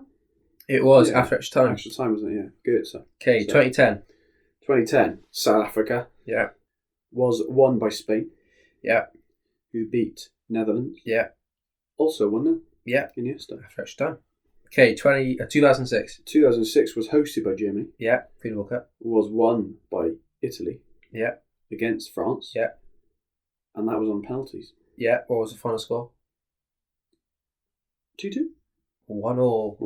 Speaker 1: It was after extra time.
Speaker 2: Extra time, wasn't it? Yeah. Good.
Speaker 1: Okay, 2010.
Speaker 2: 2010, South Africa.
Speaker 1: Yeah.
Speaker 2: Was won by Spain.
Speaker 1: Yeah.
Speaker 2: Who beat Netherlands.
Speaker 1: Yeah.
Speaker 2: Also 1-0.
Speaker 1: Yeah.
Speaker 2: Iniesta.
Speaker 1: After extra time. Okay, 2006.
Speaker 2: 2006 was hosted by Germany.
Speaker 1: Yeah. Good World Cup.
Speaker 2: Was won by Italy.
Speaker 1: Yeah.
Speaker 2: Against France.
Speaker 1: Yeah.
Speaker 2: And that was on penalties.
Speaker 1: Yeah. What was the final score?
Speaker 2: 2-2.
Speaker 1: 1-1.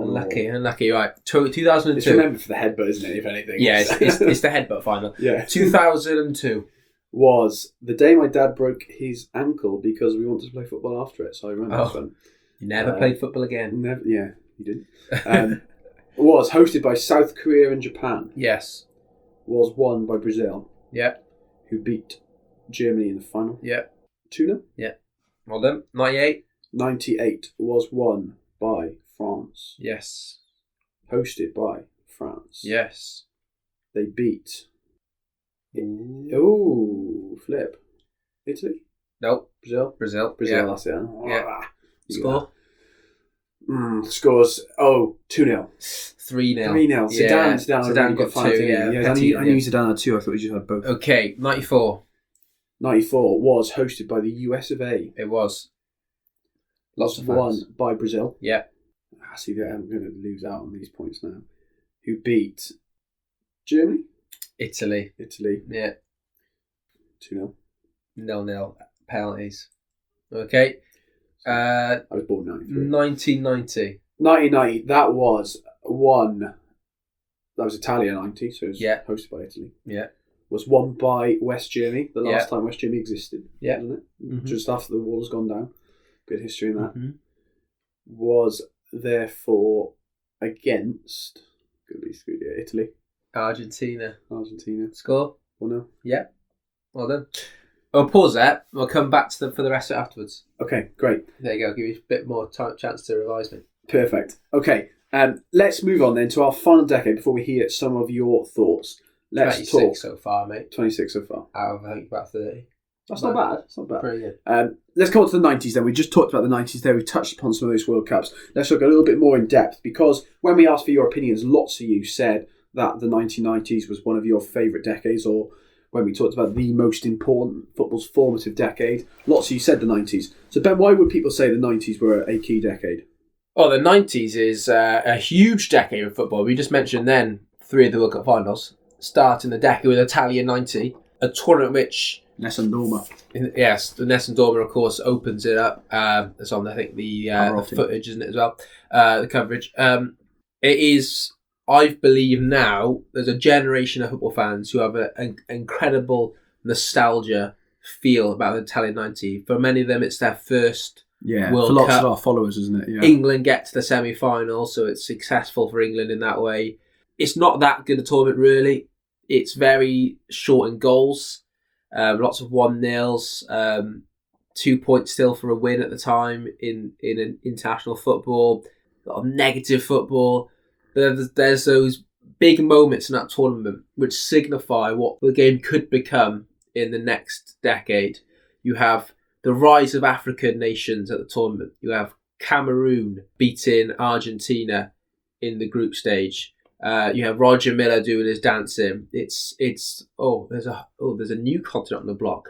Speaker 1: Unlucky. Right. 2002.
Speaker 2: It's remembered for the headbutt, isn't it, if anything?
Speaker 1: Yeah, it's the headbutt final.
Speaker 2: Yeah.
Speaker 1: 2002.
Speaker 2: Was the day my dad broke his ankle because we wanted to play football after it, so I remember that one.
Speaker 1: You never played football again.
Speaker 2: Never, yeah, you didn't. Was hosted by South Korea and Japan.
Speaker 1: Yes.
Speaker 2: Was won by Brazil.
Speaker 1: Yeah.
Speaker 2: Who beat Germany in the final.
Speaker 1: Yeah.
Speaker 2: 2-0.
Speaker 1: Yeah. Well done. 98.
Speaker 2: 98 was won by France.
Speaker 1: Yes.
Speaker 2: Hosted by France.
Speaker 1: Yes.
Speaker 2: They beat... Oh, flip. Italy?
Speaker 1: Nope.
Speaker 2: Brazil,
Speaker 1: yeah.
Speaker 2: That's it.
Speaker 1: Yeah. Score?
Speaker 2: Scores, 2-0.
Speaker 1: 3-0.
Speaker 2: 3-0. Zidane got 2, yeah. I knew Zidane had 2, I thought he just had both.
Speaker 1: Okay, 94.
Speaker 2: 94 was hosted by the US of A.
Speaker 1: It was. Lots of fans.
Speaker 2: Won by Brazil.
Speaker 1: Yeah.
Speaker 2: See, I'm going to lose out on these points now. Who beat Germany?
Speaker 1: Italy. Yeah.
Speaker 2: 2-0.
Speaker 1: 0-0. Penalties. Okay.
Speaker 2: I was born 93.
Speaker 1: 1990.
Speaker 2: 1990, that was won. That was Italia 90, so it was hosted by Italy.
Speaker 1: Yeah.
Speaker 2: Was won by West Germany, the last time West Germany existed.
Speaker 1: Yeah.
Speaker 2: Wasn't it? Just after the wall's gone down. Good history in that. Was therefore against, could be screwed here, Italy.
Speaker 1: Argentina.
Speaker 2: Score? 1-0.
Speaker 1: Yeah. Well done. I'll pause there. We'll come back to them for the rest of it afterwards.
Speaker 2: Okay, great.
Speaker 1: There you go. Give you a bit more chance to revise me.
Speaker 2: Perfect. Okay, let's move on then to our final decade before we hear some of your thoughts. Let's
Speaker 1: 26
Speaker 2: talk.
Speaker 1: so far, mate.
Speaker 2: 26 so far.
Speaker 1: Out of, I think, about 30.
Speaker 2: That's not bad. It's not bad.
Speaker 1: Pretty good.
Speaker 2: Let's come on to the 90s then. We just talked about the 90s there. We touched upon some of those World Cups. Let's look a little bit more in depth, because when we asked for your opinions, lots of you said that the 1990s was one of your favourite decades, or when we talked about the most important football's formative decade, lots of you said the 90s. So Ben, why would people say the 90s were a key decade?
Speaker 1: Well, the 90s is a huge decade of football. We just mentioned then 3 of the World Cup finals, starting the decade with Italia 90, a tournament which...
Speaker 2: Nessun Dorma.
Speaker 1: Yes, the Nessun Dorma, of course, opens it up. It's on, I think, the footage, isn't it, as well? The coverage. It is, I believe now, there's a generation of football fans who have an incredible nostalgia feel about the Italian 90. For many of them, it's their first World
Speaker 2: for lots
Speaker 1: Cup.
Speaker 2: of our followers, isn't it? Yeah.
Speaker 1: England get to the semi-final, so it's successful for England in that way. It's not that good a tournament, really. It's very short in goals. Lots of 1-0s, 2 points still for a win at the time in an international football. A lot of negative football. But there's those big moments in that tournament which signify what the game could become in the next decade. You have the rise of African nations at the tournament. You have Cameroon beating Argentina in the group stage. You have Roger Milla doing his dancing. There's a new continent on the block.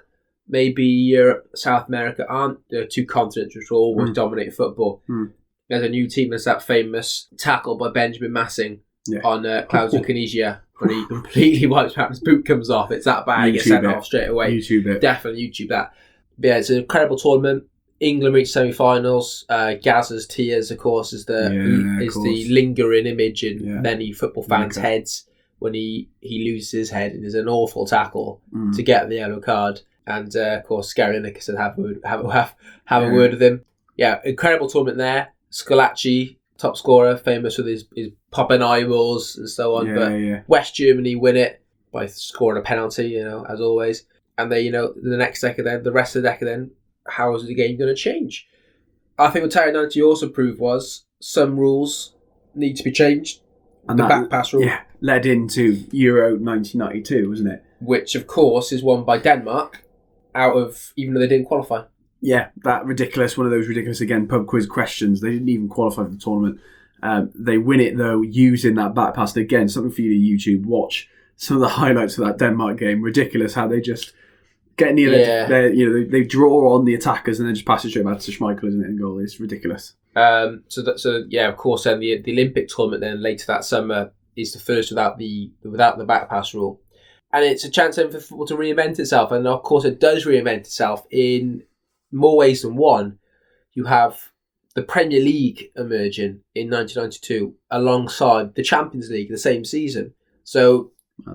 Speaker 1: Maybe Europe, South America aren't two continents which will always dominate football. There's a new team. There's that famous tackle by Benjamin Massing on Clouds of Kinesia when he completely wipes out, his boot comes off. It's that bad. He gets sent off straight away.
Speaker 2: YouTube it.
Speaker 1: Definitely YouTube that. But yeah, it's an incredible tournament. England reached semi-finals. Gazza's tears, of course, is the lingering image in many football fans' heads when he loses his head and is an awful tackle to get the yellow card. And of course, Gary Lineker said have a word with him. Yeah, incredible tournament there. Scalacci, top scorer, famous with his popping eyeballs and so on. West Germany win it by scoring a penalty, as always. And they, the next decade then, the rest of the decade then, how is the game going to change? I think what Italia 90 also proved was some rules need to be changed. And the back pass rule.
Speaker 2: Yeah, led into Euro 1992, wasn't it?
Speaker 1: Which, of course, is won by Denmark, even though they didn't qualify.
Speaker 2: Yeah, one of those ridiculous, again, pub quiz questions. They didn't even qualify for the tournament. They win it, though, using that back pass. And again, something for you to YouTube. Watch some of the highlights of that Denmark game. Ridiculous how they just get near they draw on the attackers and then just pass it straight back to Schmeichel, isn't it, in goal. It's ridiculous.
Speaker 1: So of course, then the Olympic tournament then later that summer is the first without the back pass rule. And it's a chance then for football to reinvent itself. And of course, it does reinvent itself in more ways than one. You have the Premier League emerging in 1992 alongside the Champions League the same season. So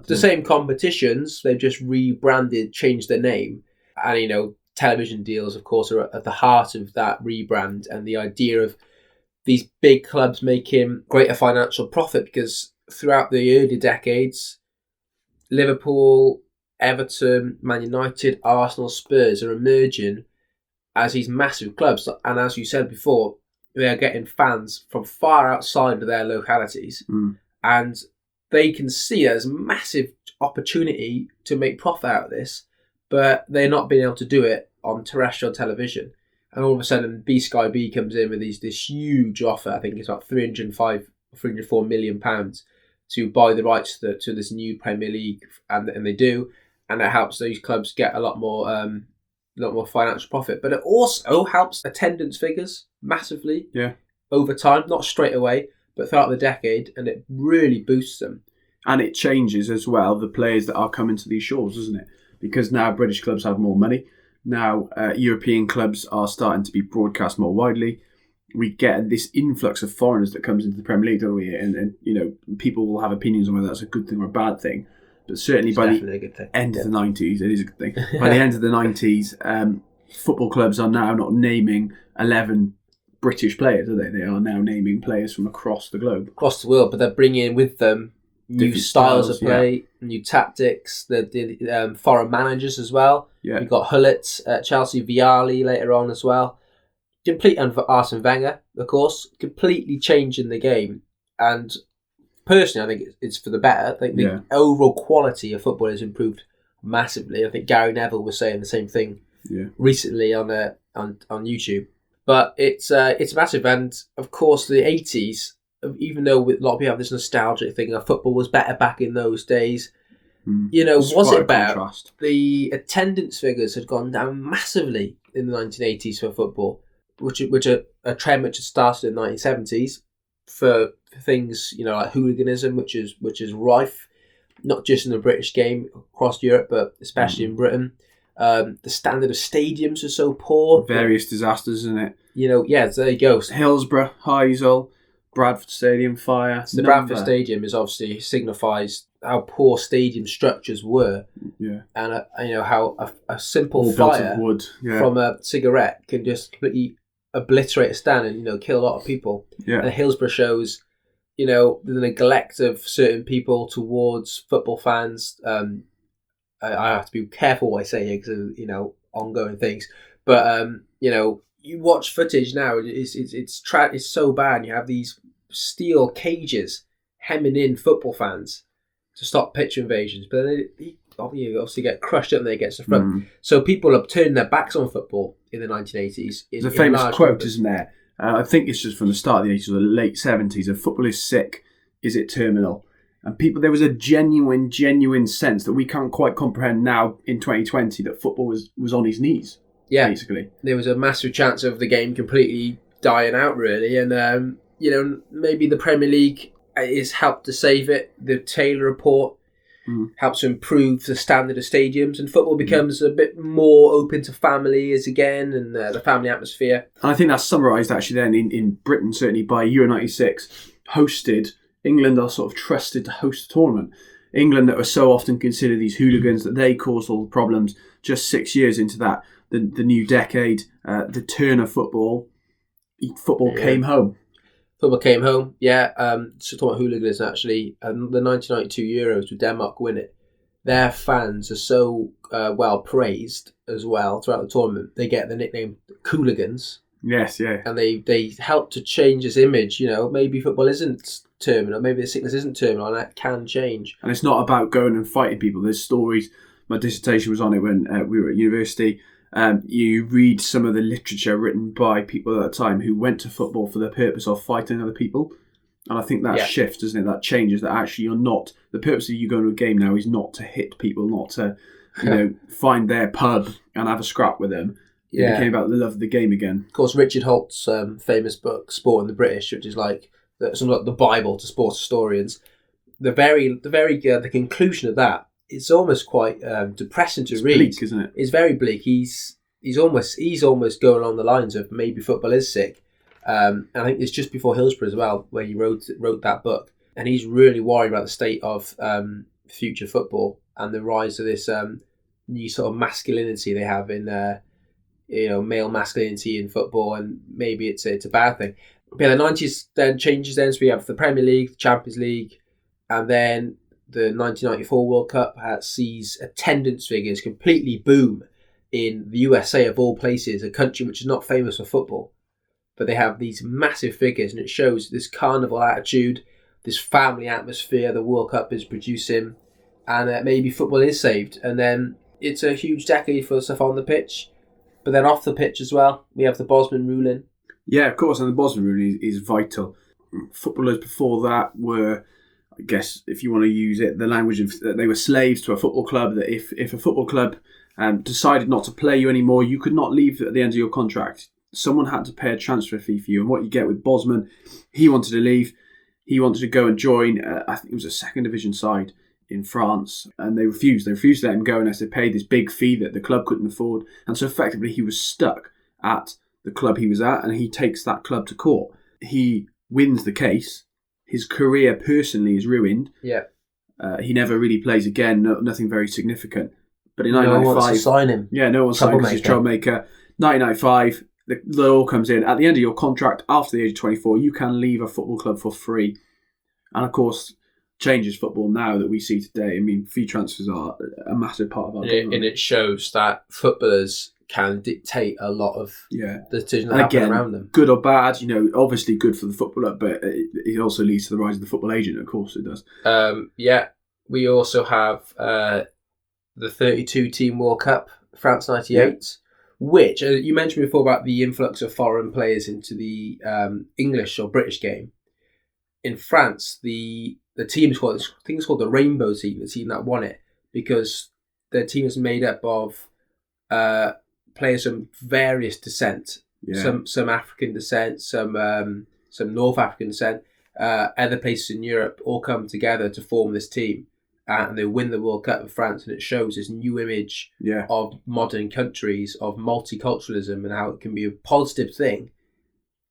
Speaker 1: the same competitions, they've just rebranded, changed their name. And, television deals, of course, are at the heart of that rebrand and the idea of these big clubs making greater financial profit, because throughout the early decades, Liverpool, Everton, Man United, Arsenal, Spurs are emerging as these massive clubs. And as you said before, they are getting fans from far outside of their localities. And they can see there's massive opportunity to make profit out of this, but they're not being able to do it on terrestrial television. And all of a sudden, Sky B comes in with this huge offer. I think it's about £304 million to buy the rights to this new Premier League, and they do, and it helps those clubs get a lot more financial profit. But it also helps attendance figures massively. Yeah. Over time, not straight away, but throughout the decade, and it really boosts them.
Speaker 2: And it changes as well the players that are coming to these shores, doesn't it? Because now British clubs have more money. Now European clubs are starting to be broadcast more widely. We get this influx of foreigners that comes into the Premier League, don't we? And people will have opinions on whether that's a good thing or a bad thing. But certainly by the end of the 90s, it is a good thing. By the end of the 90s, football clubs are now not naming 11 British players, are they? They are now naming players from across the globe.
Speaker 1: Across the world, but they're bringing with them new
Speaker 2: Different
Speaker 1: styles of
Speaker 2: styles,
Speaker 1: play, new tactics, the foreign managers as well.
Speaker 2: Yeah.
Speaker 1: You've got Hullett at Chelsea, Vialli later on as well. And Arsene Wenger, of course, completely changing the game. And personally, I think it's for the better. I think the overall quality of football has improved massively. I think Gary Neville was saying the same thing recently on YouTube. But it's massive, and of course the 80s. Even though a lot of people have this nostalgic thing of football was better back in those days, was it better?
Speaker 2: Contrast.
Speaker 1: The attendance figures had gone down massively in the 1980s for football, which a trend which had started in the 1970s for things like hooliganism, which is rife, not just in the British game across Europe, but especially in Britain. The standard of stadiums are so poor.
Speaker 2: Various disasters, isn't it?
Speaker 1: There you go.
Speaker 2: Hillsborough, Heysel, Bradford Stadium fire.
Speaker 1: So the Bradford Stadium is obviously signifies how poor stadium structures were. Yeah. And how a simple
Speaker 2: all
Speaker 1: fire
Speaker 2: built of wood. Yeah.
Speaker 1: from a cigarette can just completely obliterate a stand and kill a lot of people.
Speaker 2: Yeah.
Speaker 1: And Hillsborough shows the neglect of certain people towards football fans. I have to be careful what I say here because of ongoing things. But you watch footage now, it's so bad. You have these steel cages hemming in football fans to stop pitch invasions, but then you obviously get crushed up and they get to the front. So people have turned their backs on football in the 1980s.
Speaker 2: There's a famous quote, isn't there? I think it's just from the start of the 80s or the late 70s. If football is sick, is it terminal? And there was a genuine sense that we can't quite comprehend now in 2020 that football was on his knees. Yeah, basically,
Speaker 1: there was a massive chance of the game completely dying out, really, and maybe the Premier League is helped to save it. The Taylor report helps to improve the standard of stadiums, and football becomes a bit more open to families again, and the family atmosphere.
Speaker 2: And I think that's summarised actually then in Britain, certainly by Euro '96, hosted. England are sort of trusted to host the tournament. England that were so often considered these hooligans that they caused all the problems. Just 6 years into that, the new decade, the turn of football came home.
Speaker 1: Football came home, yeah. So talking about hooligans, actually, the 1992 Euros with Denmark win it. Their fans are so well praised as well throughout the tournament. They get the nickname Cooligans.
Speaker 2: Yes, yeah.
Speaker 1: And they help to change this image. Maybe football isn't terminal, maybe the sickness isn't terminal, and that can change.
Speaker 2: And it's not about going and fighting people. There's stories. My dissertation was on it when we were at university. You read some of the literature written by people at that time who went to football for the purpose of fighting other people. And I think that shifts, doesn't it? That changes, that actually you're not... The purpose of you going to a game now is not to hit people, not to find their pub and have a scrap with them. It became about the love of the game again.
Speaker 1: Of course, Richard Holt's famous book, Sport and the British, which is like the Bible to sports historians. The conclusion of that, it's almost quite depressing to read.
Speaker 2: Bleak, isn't it?
Speaker 1: It's very bleak. He's almost going along the lines of maybe football is sick. And I think it's just before Hillsborough as well, where he wrote that book, and he's really worried about the state of future football and the rise of this new sort of masculinity they have in male masculinity in football, and maybe it's a bad thing. But the 90s then changes. Then so we have the Premier League, the Champions League, and then the 1994 World Cup sees attendance figures completely boom in the USA of all places, a country which is not famous for football. But they have these massive figures, and it shows this carnival attitude, this family atmosphere the World Cup is producing, and maybe football is saved. And then it's a huge decade for stuff on the pitch, but then off the pitch as well. We have the Bosman ruling.
Speaker 2: Yeah, of course, and the Bosman ruling is vital. Footballers before that were, I guess, if you want to use it, the language of they were slaves to a football club. That if a football club decided not to play you anymore, you could not leave at the end of your contract. Someone had to pay a transfer fee for you. And what you get with Bosman, he wanted to leave. He wanted to go and join, I think it was a second division side in France. And they refused. They refused to let him go unless they paid this big fee that the club couldn't afford. And so effectively he was stuck at the club he was at, and he takes that club to court. He wins the case. His career personally is ruined.
Speaker 1: Yeah.
Speaker 2: He never really plays again. Nothing very significant. But in 1995...
Speaker 1: No one wants to sign him.
Speaker 2: Yeah, no one signed him because he's a troublemaker. 1995... The law comes in. At the end of your contract, after the age of 24, you can leave a football club for free. And of course, changes football now that we see today. I mean, fee transfers are a massive part of our game.
Speaker 1: And it shows that footballers can dictate a lot of the decisions that happen around them.
Speaker 2: Good or bad, obviously good for the footballer, but it also leads to the rise of the football agent, of course it does.
Speaker 1: We also have the 32-team World Cup, France 98, which, you mentioned before about the influx of foreign players into the English or British game. In France, the team is called, I think it's called the Rainbow Team, the team that won it, because their team is made up of players from various descent. Some African descent, some North African descent, other places in Europe all come together to form this team, and they win the World Cup of France, and it shows this new image of modern countries, of multiculturalism, and how it can be a positive thing.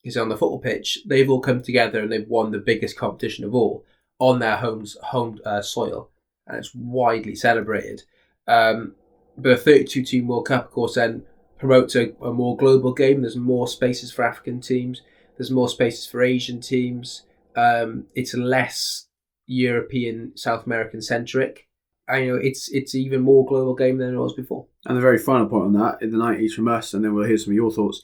Speaker 1: Because on the football pitch, they've all come together and they've won the biggest competition of all on their home soil, and it's widely celebrated. But a 32-team World Cup, of course, then promotes a more global game. There's more spaces for African teams. There's more spaces for Asian teams. It's less European, South American centric. It's even more global game than it was before.
Speaker 2: And the very final point on that, in the 90s from us, and then we'll hear some of your thoughts.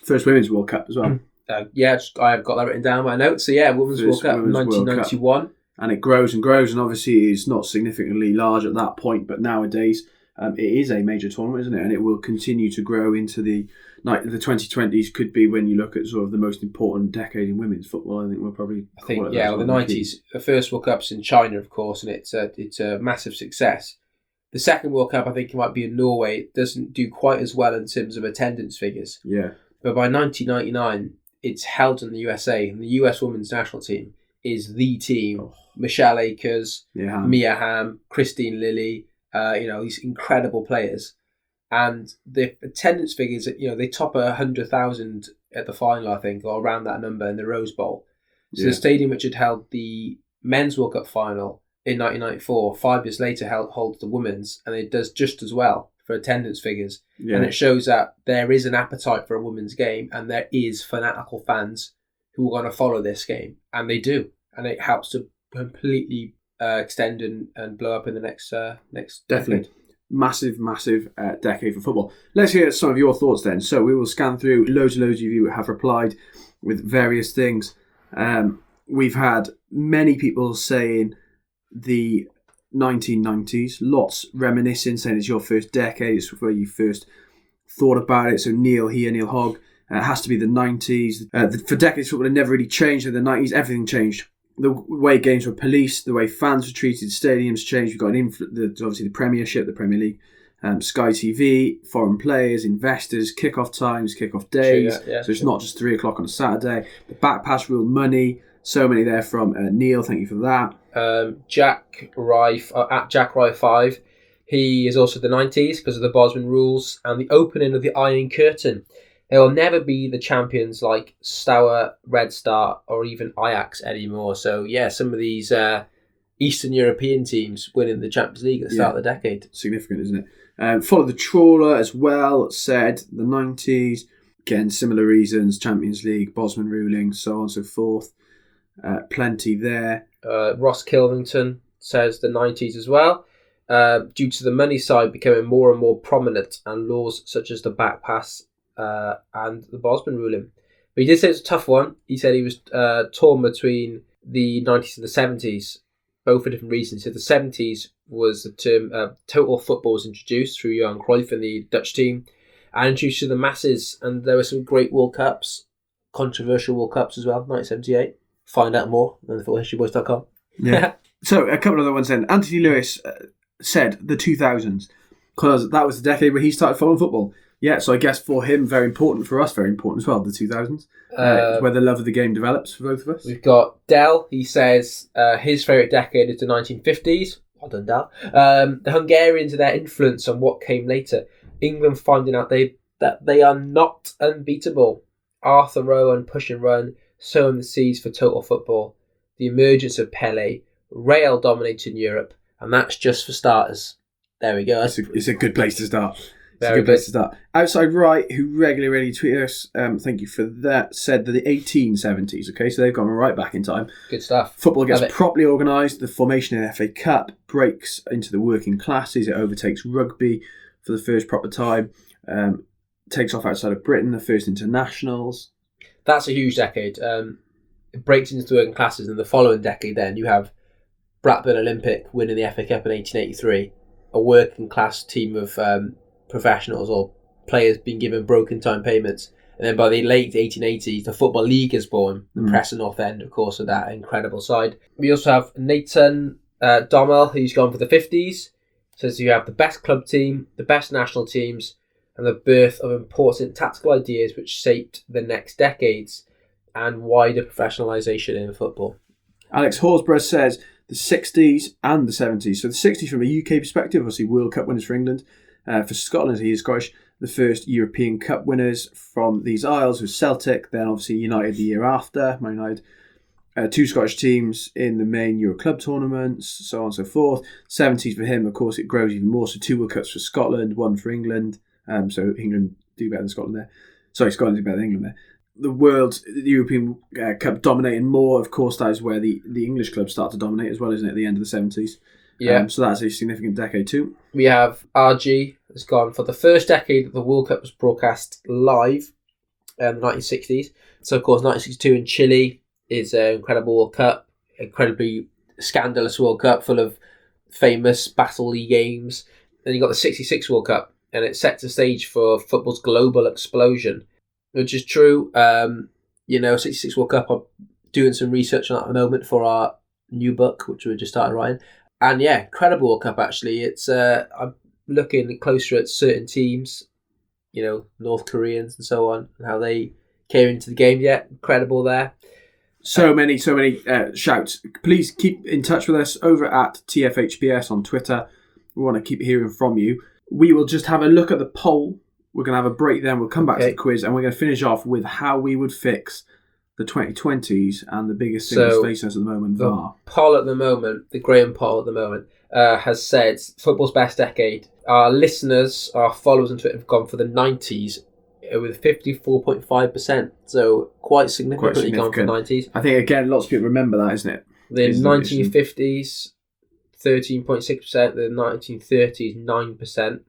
Speaker 2: First Women's World Cup as well.
Speaker 1: I've got that written down in my notes. So Women's World Cup, 1991.
Speaker 2: And it grows and grows, and obviously it's not significantly large at that point, but nowadays it is a major tournament, isn't it? And it will continue to grow into the 2020s. Could be when you look at sort of the most important decade in women's football. I think we'll probably
Speaker 1: the 90s. The first World Cup's in China, of course, and it's a massive success. The second World Cup, I think it might be in Norway. It doesn't do quite as well in terms of attendance figures.
Speaker 2: Yeah.
Speaker 1: But by 1999, it's held in the USA, and the US women's national team is the team. Michelle Akers, Mia Hamm, Christine Lilly, these incredible players. And the attendance figures, they top 100,000 at the final, I think, or around that number in the Rose Bowl. So the stadium which had held the men's World Cup final in 1994, 5 years later holds the women's, and it does just as well for attendance figures. And it shows that there is an appetite for a women's game, and there is fanatical fans who are going to follow this game, and they do. And it helps to completely extend and blow up in the next
Speaker 2: definitely
Speaker 1: decade.
Speaker 2: Massive decade for football. Let's hear some of your thoughts then. So we will scan through loads of you have replied with various things. We've had many people saying the 1990s, lots reminiscing, saying it's your first decade, it's where you first thought about it. So Neil Hogg, it has to be the 90s. For decades, football had never really changed. In the 90s, everything changed. The way games were policed, the way fans were treated, stadiums changed. We've got obviously the Premiership, the Premier League, Sky TV, foreign players, investors, kickoff times, kickoff days. So it's not just 3 o'clock on a Saturday. The back pass rule, money. So many there from Neil. Thank you for that.
Speaker 1: Jack Rye at Jack Rye 5. He is also the 90s because of the Bosman rules and the opening of the Iron Curtain. They will never be the champions like Steaua, Red Star, or even Ajax anymore. So, some of these Eastern European teams winning the Champions League at the start of the decade.
Speaker 2: Significant, isn't it? Follow the Trawler as well, said the 90s. Again, similar reasons, Champions League, Bosman ruling, so on and so forth. Plenty there.
Speaker 1: Ross Kilvington says the 90s as well. Due to the money side becoming more and more prominent and laws such as the back pass and the Bosman ruling. But he did say it's a tough one. He said he was torn between the 90s and the 70s, both for different reasons. He said the 70s was the term total football was introduced through Johan Cruyff and the Dutch team and introduced to the masses. And there were some great World Cups, controversial World Cups as well, 1978. Find out more on footballhistoryboys.com.
Speaker 2: Yeah. So a couple of other ones then. Anthony Lewis said the 2000s because that was the decade where he started following football. Yeah, so I guess for him, very important. For us, very important as well, the 2000s. Where the love of the game develops for both of us.
Speaker 1: We've got Dell. He says his favourite decade is the 1950s. Well done, Dell. The Hungarians and their influence on what came later. England finding out that they are not unbeatable. Arthur Rowan, push and run, sowing the seeds for total football. The emergence of Pelé, Real dominating Europe, and that's just for starters. There we go.
Speaker 2: It's a good place to start. It's a good place to start. Outside Right, who regularly tweet us, thank you for that, said that the 1870s, okay, so they've gone right back in time.
Speaker 1: Good stuff.
Speaker 2: Football gets properly organised, the formation of the FA Cup breaks into the working classes, it overtakes rugby for the first proper time, takes off outside of Britain, the first internationals.
Speaker 1: That's a huge decade. It breaks into the working classes, and the following decade then you have Blackburn Olympic winning the FA Cup in 1883, a working class team of professionals or players being given broken time payments. And then by the late 1880s, the Football League is born, the Preston North End, of course, of that incredible side. We also have Nathan Dommel, who's gone for the 50s. Says you have the best club team, the best national teams, and the birth of important tactical ideas which shaped the next decades and wider professionalisation in football.
Speaker 2: Alex Horsburgh says the 60s and the 70s. So the 60s from a UK perspective, obviously World Cup winners for England. For Scotland, he is Scottish. The first European Cup winners from these isles was Celtic, then obviously United the year after, Man United. Two Scottish teams in the main Euro Club tournaments, so on and so forth. 70s for him, of course, it grows even more. So 2 World Cups for Scotland, 1 for England. So England do better than Scotland there. Sorry, Scotland do better than England there. The European Cup dominating more, of course, that is where the English clubs start to dominate as well, isn't it, at the end of the 70s?
Speaker 1: Yeah.
Speaker 2: So that's a significant decade too.
Speaker 1: We have RG has gone for the first decade that the World Cup was broadcast live in the 1960s. So, of course, 1962 in Chile is an incredible World Cup, incredibly scandalous World Cup full of famous battle-y games. Then you got the 66 World Cup, and it sets the stage for football's global explosion, which is true. 66 World Cup, I'm doing some research on that at the moment for our new book, which we just started writing. And yeah, incredible World Cup actually. It's I'm looking closer at certain teams, North Koreans and so on, and how they came into the game. Yeah, incredible there.
Speaker 2: So many shouts. Please keep in touch with us over at TFHBS on Twitter. We want to keep hearing from you. We will just have a look at the poll. We're going to have a break then. We'll come back to the quiz, and we're going to finish off with how we would fix the 2020s and the biggest thing that's facing us at the moment, VAR.
Speaker 1: Poll at the moment, the Graham poll at the moment, has said football's best decade. Our listeners, our followers on Twitter have gone for the 90s with 54.5%. So quite significantly gone for the 90s.
Speaker 2: I think, again, lots of people remember that, isn't it?
Speaker 1: The 1950s, 13.6%. The 1930s, 9%.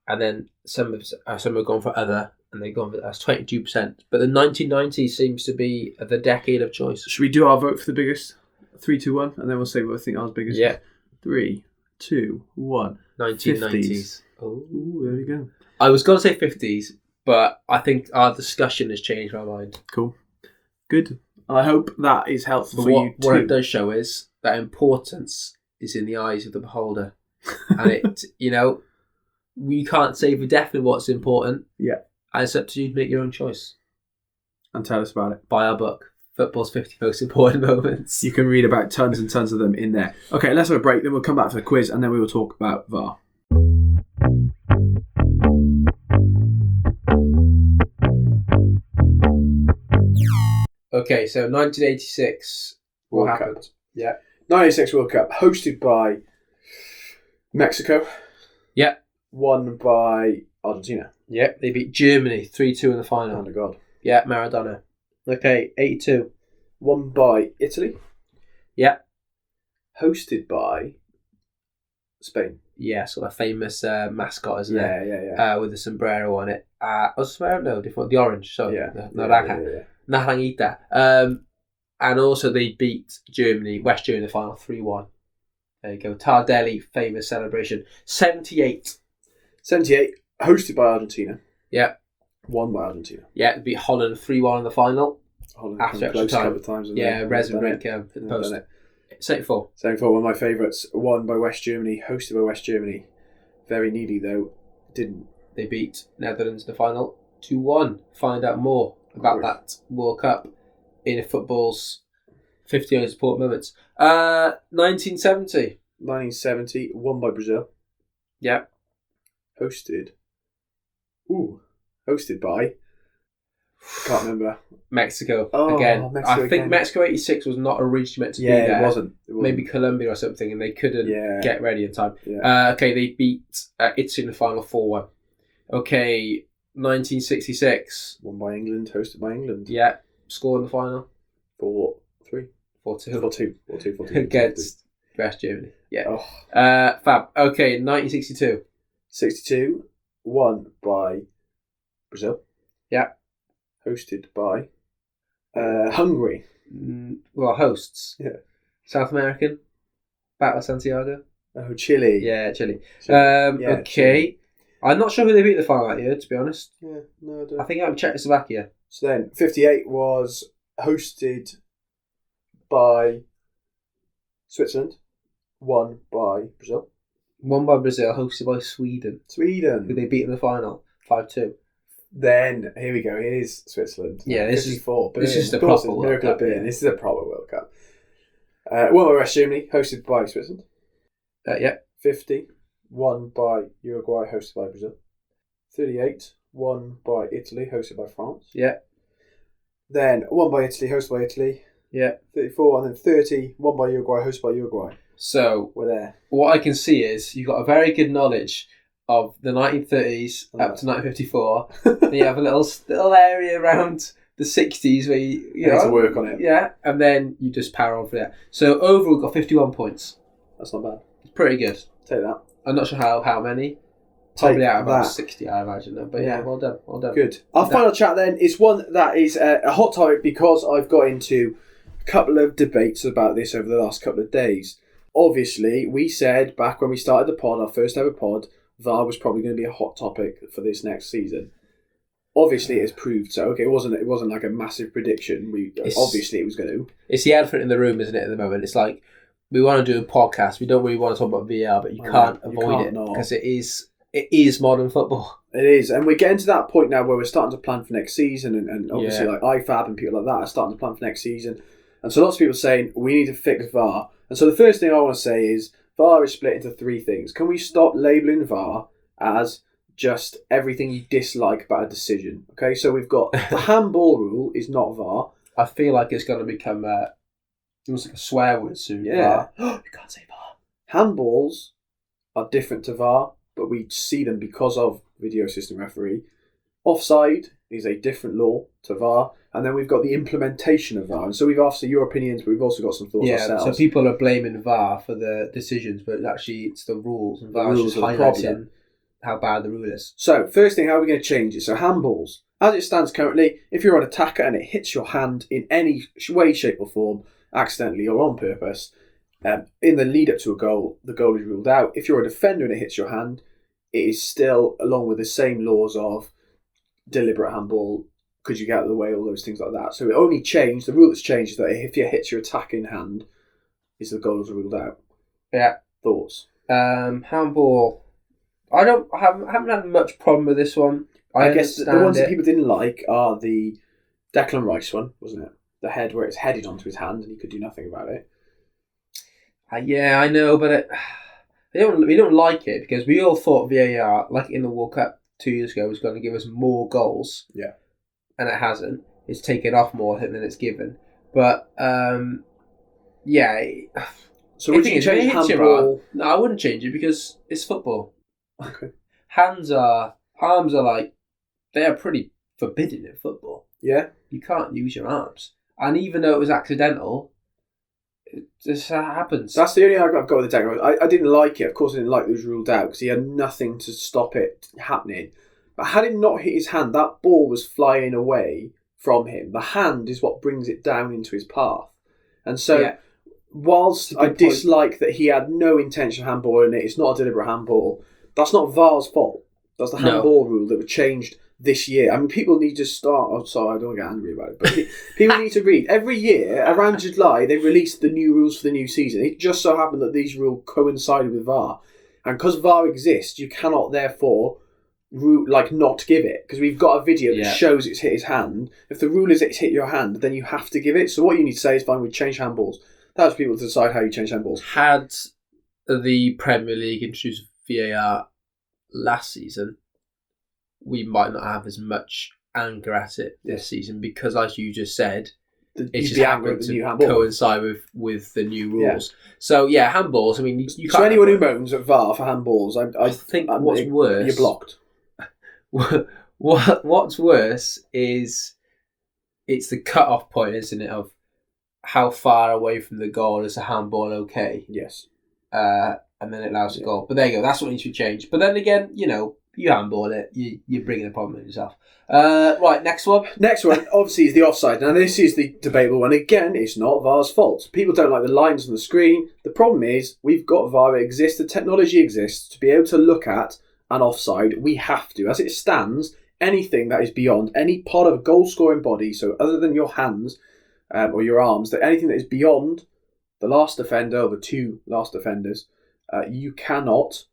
Speaker 1: And then some have gone for other, and they've gone for that's 22%. But the 1990s seems to be the decade of choice.
Speaker 2: Should we do our vote for the biggest? 3, 2, 1, and then we'll say what I think ours biggest.
Speaker 1: Yeah.
Speaker 2: 3, 2, 1.
Speaker 1: 1990s.
Speaker 2: Oh, there we go.
Speaker 1: I was going to say 50s, but I think our discussion has changed my mind.
Speaker 2: Cool. Good. I hope that is helpful for you too.
Speaker 1: What it does show is that importance is in the eyes of the beholder. And it, we can't say for definite what's important.
Speaker 2: Yeah.
Speaker 1: And it's up to you to make your own choice.
Speaker 2: And tell us about it.
Speaker 1: Buy our book, Football's 50 Most Important Moments.
Speaker 2: You can read about tons and tons of them in there. Okay, let's have a break, then we'll come back for the quiz, and then we will talk about VAR.
Speaker 1: Okay, so 1986. What happened?
Speaker 2: Yeah. 1986 World Cup, hosted by Mexico.
Speaker 1: Yeah.
Speaker 2: Won by Argentina.
Speaker 1: Yeah, they beat Germany 3-2 in the final.
Speaker 2: Oh my God.
Speaker 1: Yeah, Maradona. Okay, 82.
Speaker 2: Won by Italy.
Speaker 1: Yeah.
Speaker 2: Hosted by Spain.
Speaker 1: Yeah, sort of famous mascot, isn't it?
Speaker 2: Yeah.
Speaker 1: With the sombrero on it. Sombrero? No, different. The orange. Sorry.
Speaker 2: Yeah.
Speaker 1: Naranjita. And also they beat West Germany in the final 3-1. There you go. Tardelli, famous celebration. 78.
Speaker 2: 78, hosted by Argentina.
Speaker 1: Yeah.
Speaker 2: Won by Argentina.
Speaker 1: Yeah, they beat Holland 3-1 in the final.
Speaker 2: Holland
Speaker 1: after extra time. A couple of times. Rez and Rick in the post. 74.
Speaker 2: 74, one of my favourites. Won by West Germany, hosted by West Germany. Very needy though. Didn't.
Speaker 1: They beat Netherlands in the final 2-1. Find out more about that World Cup in football's 50 most important moments. 1970.
Speaker 2: 1970, won by Brazil.
Speaker 1: Yeah.
Speaker 2: Hosted by... I can't remember.
Speaker 1: Mexico.
Speaker 2: Oh,
Speaker 1: again.
Speaker 2: Mexico
Speaker 1: I think Mexico 86 was not originally meant to be there.
Speaker 2: Yeah, it wasn't.
Speaker 1: Maybe Colombia or something, and they couldn't get ready in time.
Speaker 2: Yeah.
Speaker 1: Okay, they beat Italy in the final 4-1. Okay, 1966.
Speaker 2: Won by England, hosted by England.
Speaker 1: Yeah, score in the final.
Speaker 2: 4-3.
Speaker 1: 4-2.
Speaker 2: 4-2.
Speaker 1: Against West Germany. Yeah.
Speaker 2: Oh.
Speaker 1: Fab. Okay, 1962.
Speaker 2: 62. Won by Brazil.
Speaker 1: Yeah.
Speaker 2: Hosted by Hungary.
Speaker 1: Well, hosts.
Speaker 2: Yeah.
Speaker 1: South American. Battle of Santiago.
Speaker 2: Oh, Chile.
Speaker 1: Yeah, Chile.
Speaker 2: Okay.
Speaker 1: Chile. I'm not sure who they beat the final that year, to be honest.
Speaker 2: Yeah, no, I don't.
Speaker 1: I think it was Czechoslovakia.
Speaker 2: So then, 58 was hosted by Switzerland. Won by Brazil.
Speaker 1: Won by Brazil, hosted by Sweden. Who they beat in the final, 5-2.
Speaker 2: Then, here we go, here's Switzerland.
Speaker 1: Yeah, this
Speaker 2: 54.
Speaker 1: This is the proper World Cup.
Speaker 2: Yeah. This is a proper World Cup. Won by West Germany, hosted by Switzerland.
Speaker 1: Yeah.
Speaker 2: 50, won by Uruguay, hosted by Brazil. 38, won by Italy, hosted by France.
Speaker 1: Yeah.
Speaker 2: Then, won by Italy, hosted by Italy.
Speaker 1: Yeah.
Speaker 2: 34, and then 30, won by Uruguay, hosted by Uruguay.
Speaker 1: So,
Speaker 2: we're there.
Speaker 1: What I can see is you've got a very good knowledge of the 1930s up to 1954. Then you have a little area around the 60s where you
Speaker 2: need to work on it.
Speaker 1: Yeah, and then you just power on for that. So overall, got 51 points.
Speaker 2: That's not bad.
Speaker 1: It's pretty good.
Speaker 2: Take that.
Speaker 1: I'm not sure how many. Probably out of about 60, I imagine. But yeah, well done.
Speaker 2: Good. Our final chat then is one that is a hot topic because I've got into a couple of debates about this over the last couple of days. Obviously, we said back when we started the pod, our first ever pod, VAR was probably going to be a hot topic for this next season. Obviously, it has proved so. Okay, it wasn't like a massive prediction. Obviously it was going to.
Speaker 1: It's the elephant in the room, isn't it? At the moment, it's like we want to do a podcast. We don't really want to talk about VAR, but you can't avoid it because it is modern football.
Speaker 2: It is, and we're getting to that point now where we're starting to plan for next season, and obviously like IFAB and people like that are starting to plan for next season. And so lots of people are saying we need to fix VAR. And so the first thing I want to say is VAR is split into three things. Can we stop labelling VAR as just everything you dislike about a decision? Okay, so we've got the handball rule is not VAR.
Speaker 1: I feel like it's going to become almost like a swear word soon.
Speaker 2: Yeah.
Speaker 1: You can't say VAR.
Speaker 2: Handballs are different to VAR, but we see them because of video system referee. Offside is a different law to VAR. And then we've got the implementation of VAR. And so we've asked your opinions, but we've also got some thoughts ourselves.
Speaker 1: So people are blaming VAR for the decisions, but actually it's the rules. And VAR is just highlighting how bad the rule is.
Speaker 2: So, first thing, how are we going to change it? So, handballs. As it stands currently, if you're an attacker and it hits your hand in any way, shape or form, accidentally or on purpose, in the lead up to a goal, the goal is ruled out. If you're a defender and it hits your hand, it is still along with the same laws of deliberate handball, could you get out of the way, all those things like that. So it only changed, the rule that's changed is that if it hits your attacking hand, is the goals ruled out.
Speaker 1: Yeah.
Speaker 2: Thoughts?
Speaker 1: Handball, I haven't had much problem with this one.
Speaker 2: I guess the ones that people didn't like are the Declan Rice one, wasn't it? The head where it's headed onto his hand and he could do nothing about it.
Speaker 1: Yeah, I know, but we don't like it because we all thought VAR, like in the World Cup 2 years ago, was going to give us more goals.
Speaker 2: Yeah.
Speaker 1: And it hasn't. It's taken off more than it's given. But, yeah.
Speaker 2: So would you change handball?
Speaker 1: No, I wouldn't change it because it's football.
Speaker 2: Okay.
Speaker 1: Arms are like, they are pretty forbidden in football.
Speaker 2: Yeah.
Speaker 1: You can't use your arms. And even though it was accidental, it just happens.
Speaker 2: That's the only thing I've got with the Declan. I didn't like it. Of course, I didn't like it was ruled out because he had nothing to stop it happening. But had it not hit his hand, that ball was flying away from him. The hand is what brings it down into his path. And so, whilst I dislike that he had no intention of handballing it, it's not a deliberate handball, that's not VAR's fault. That's the handball rule that was changed this year. I mean, people need to start... Oh, sorry, I don't want to get angry about it. But people need to read. Every year, around July, they release the new rules for the new season. It just so happened that these rules coincided with VAR. And because VAR exists, you cannot, therefore... not give it, because we've got a video that shows it's hit his hand. If the rule is it's hit your hand, then you have to give it. So what you need to say is, fine, we change handballs. That's people to decide how you change handballs.
Speaker 1: Had the Premier League introduced VAR last season, we might not have as much anger at it this season because, as you just said, it's just happened to coincide with the new rules. Yeah. So handballs. I mean, you can't.
Speaker 2: So anyone who moans at VAR for handballs, I think
Speaker 1: what's worse,
Speaker 2: you're blocked.
Speaker 1: what's worse is it's the cut-off point, isn't it, of how far away from the goal is a handball okay?
Speaker 2: Yes.
Speaker 1: And then it allows a goal. But there you go. That's what needs to change. But then again, you handball it. You're bringing the problem on yourself. Right, next one.
Speaker 2: Next one, obviously, is the offside. Now, this is the debatable one. Again, it's not VAR's fault. People don't like the lines on the screen. The problem is, we've got VAR. It exists. The technology exists to be able to look at an offside. We have to. As it stands, anything that is beyond any part of a goal-scoring body, so other than your hands or your arms, that anything that is beyond the last defender or the two last defenders, you cannot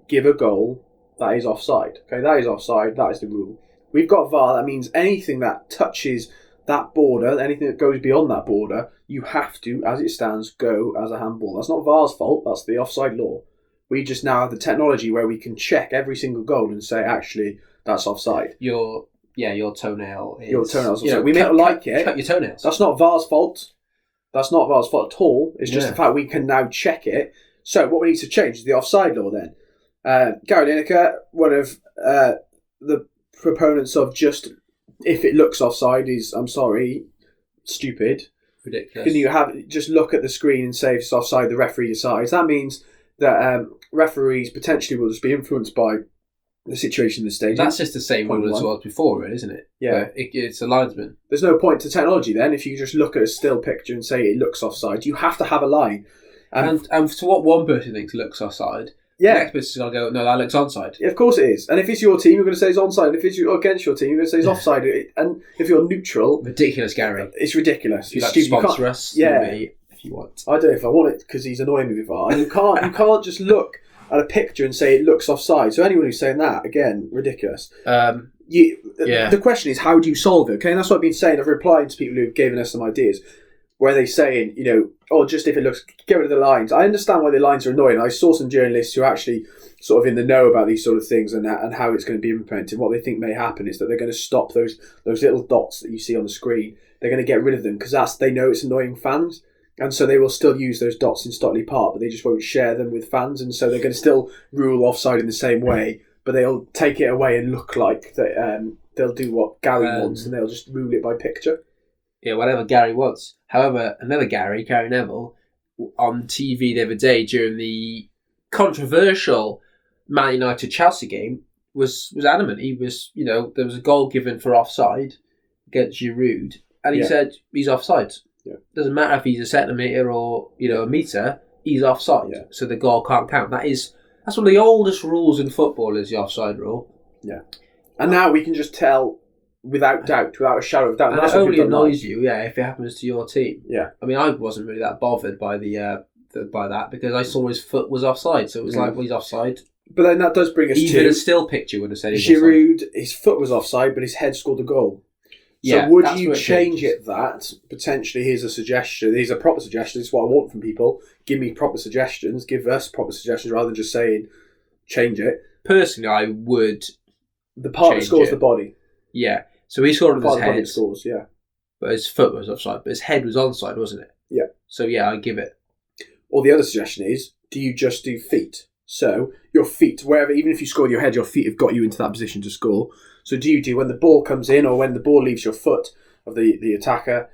Speaker 2: give a goal that is offside. Okay, that is offside. That is the rule. We've got VAR. That means anything that touches that border, anything that goes beyond that border, you have to, as it stands, go as a handball. That's not VAR's fault. That's the offside law. We just now have the technology where we can check every single goal and say, actually, that's offside.
Speaker 1: Your toenail is...
Speaker 2: Your toenail's offside. We may not like it.
Speaker 1: Cut your toenails.
Speaker 2: That's not VAR's fault. That's not VAR's fault at all. It's just the fact we can now check it. So what we need to change is the offside law then. Gary Lineker, one of the proponents of just if it looks offside is, I'm sorry, stupid.
Speaker 1: Ridiculous.
Speaker 2: Can you just look at the screen and say if it's offside, the referee decides? That means that referees potentially will just be influenced by the situation in the stadium.
Speaker 1: That's just the same rule as was before, isn't it?
Speaker 2: Yeah.
Speaker 1: It's a linesman.
Speaker 2: There's no point to technology then if you just look at a still picture and say it looks offside. You have to have a line.
Speaker 1: And to what one person thinks looks offside, the next person's going to go, no, that looks onside.
Speaker 2: Yeah, of course it is. And if it's your team, you're going to say it's onside. And if it's against your team, you're going to say it's offside. And if you're neutral...
Speaker 1: Ridiculous, Gary.
Speaker 2: It's ridiculous.
Speaker 1: If you'd like to sponsor us, me, if you want.
Speaker 2: I don't know if I want it because he's annoying me with VAR. And you can't just look at a picture and say it looks offside. So anyone who's saying that, again, ridiculous. The question is, how do you solve it? Okay, and that's what I've been saying. I've replied to people who've given us some ideas where they're saying, just if it looks, get rid of the lines. I understand why the lines are annoying. I saw some journalists who are actually sort of in the know about these sort of things and how it's going to be implemented. What they think may happen is that they're going to stop those little dots that you see on the screen. They're going to get rid of them because they know it's annoying fans. And so they will still use those dots in Stockley Park, but they just won't share them with fans. And so they're going to still rule offside in the same way, but they'll take it away and look like they'll do what Gary wants and they'll just rule it by picture.
Speaker 1: Yeah, whatever Gary wants. However, another Gary Neville, on TV the other day during the controversial Man United-Chelsea game, was adamant. He was, there was a goal given for offside against Giroud, and he said he's offside. Yeah. Doesn't matter if he's a centimetre or a metre, he's offside. Yeah. So the goal can't count. That's one of the oldest rules in football, is the offside rule.
Speaker 2: Yeah. And now we can just tell without doubt, without a shadow of doubt.
Speaker 1: And it only annoys you, if it happens to your team.
Speaker 2: Yeah.
Speaker 1: I mean, I wasn't really that bothered by by that because I saw his foot was offside, so it was like, well, he's offside.
Speaker 2: But then that does bring us
Speaker 1: even a still picture would have said he's
Speaker 2: Giroud,
Speaker 1: offside.
Speaker 2: His foot was offside, but his head scored a goal. So
Speaker 1: Yeah,
Speaker 2: would you change it that, potentially, here's a suggestion, here's a proper suggestion, this is what I want from people, give me proper suggestions, give us proper suggestions rather than just saying, change it.
Speaker 1: Personally, I would
Speaker 2: the part that scores the body.
Speaker 1: Yeah, so he scored with his head.
Speaker 2: Scores, yeah.
Speaker 1: But his foot was offside, but his head was onside, wasn't it?
Speaker 2: Yeah.
Speaker 1: So yeah, I give it.
Speaker 2: Or the other suggestion is, do you just do feet? So your feet, wherever, even if you score with your head, your feet have got you into that position to score. So do you when the ball comes in or when the ball leaves your foot of the attacker,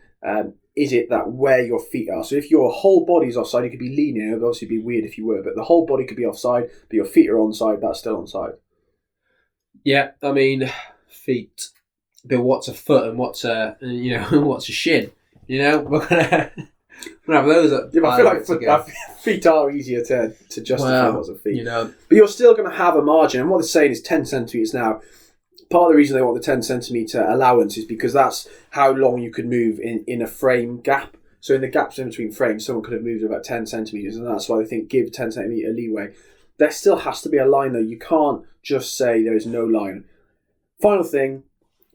Speaker 2: is it that where your feet are? So if your whole body's offside, you could be leaning. It would obviously be weird if you were, but the whole body could be offside, but your feet are onside, that's still onside.
Speaker 1: Yeah, I mean, feet. But what's a foot and what's a what's a shin? We're gonna have those.
Speaker 2: I feel like feet are easier to justify what's a feet.
Speaker 1: But
Speaker 2: you're still going to have a margin, and what they're saying is 10 centimetres now. Part of the reason they want the 10 centimetre allowance is because that's how long you could move in a frame gap. So in the gaps in between frames, someone could have moved about 10 centimetres, and that's why they think give 10 centimetre leeway. There still has to be a line, though. You can't just say there is no line. Final thing,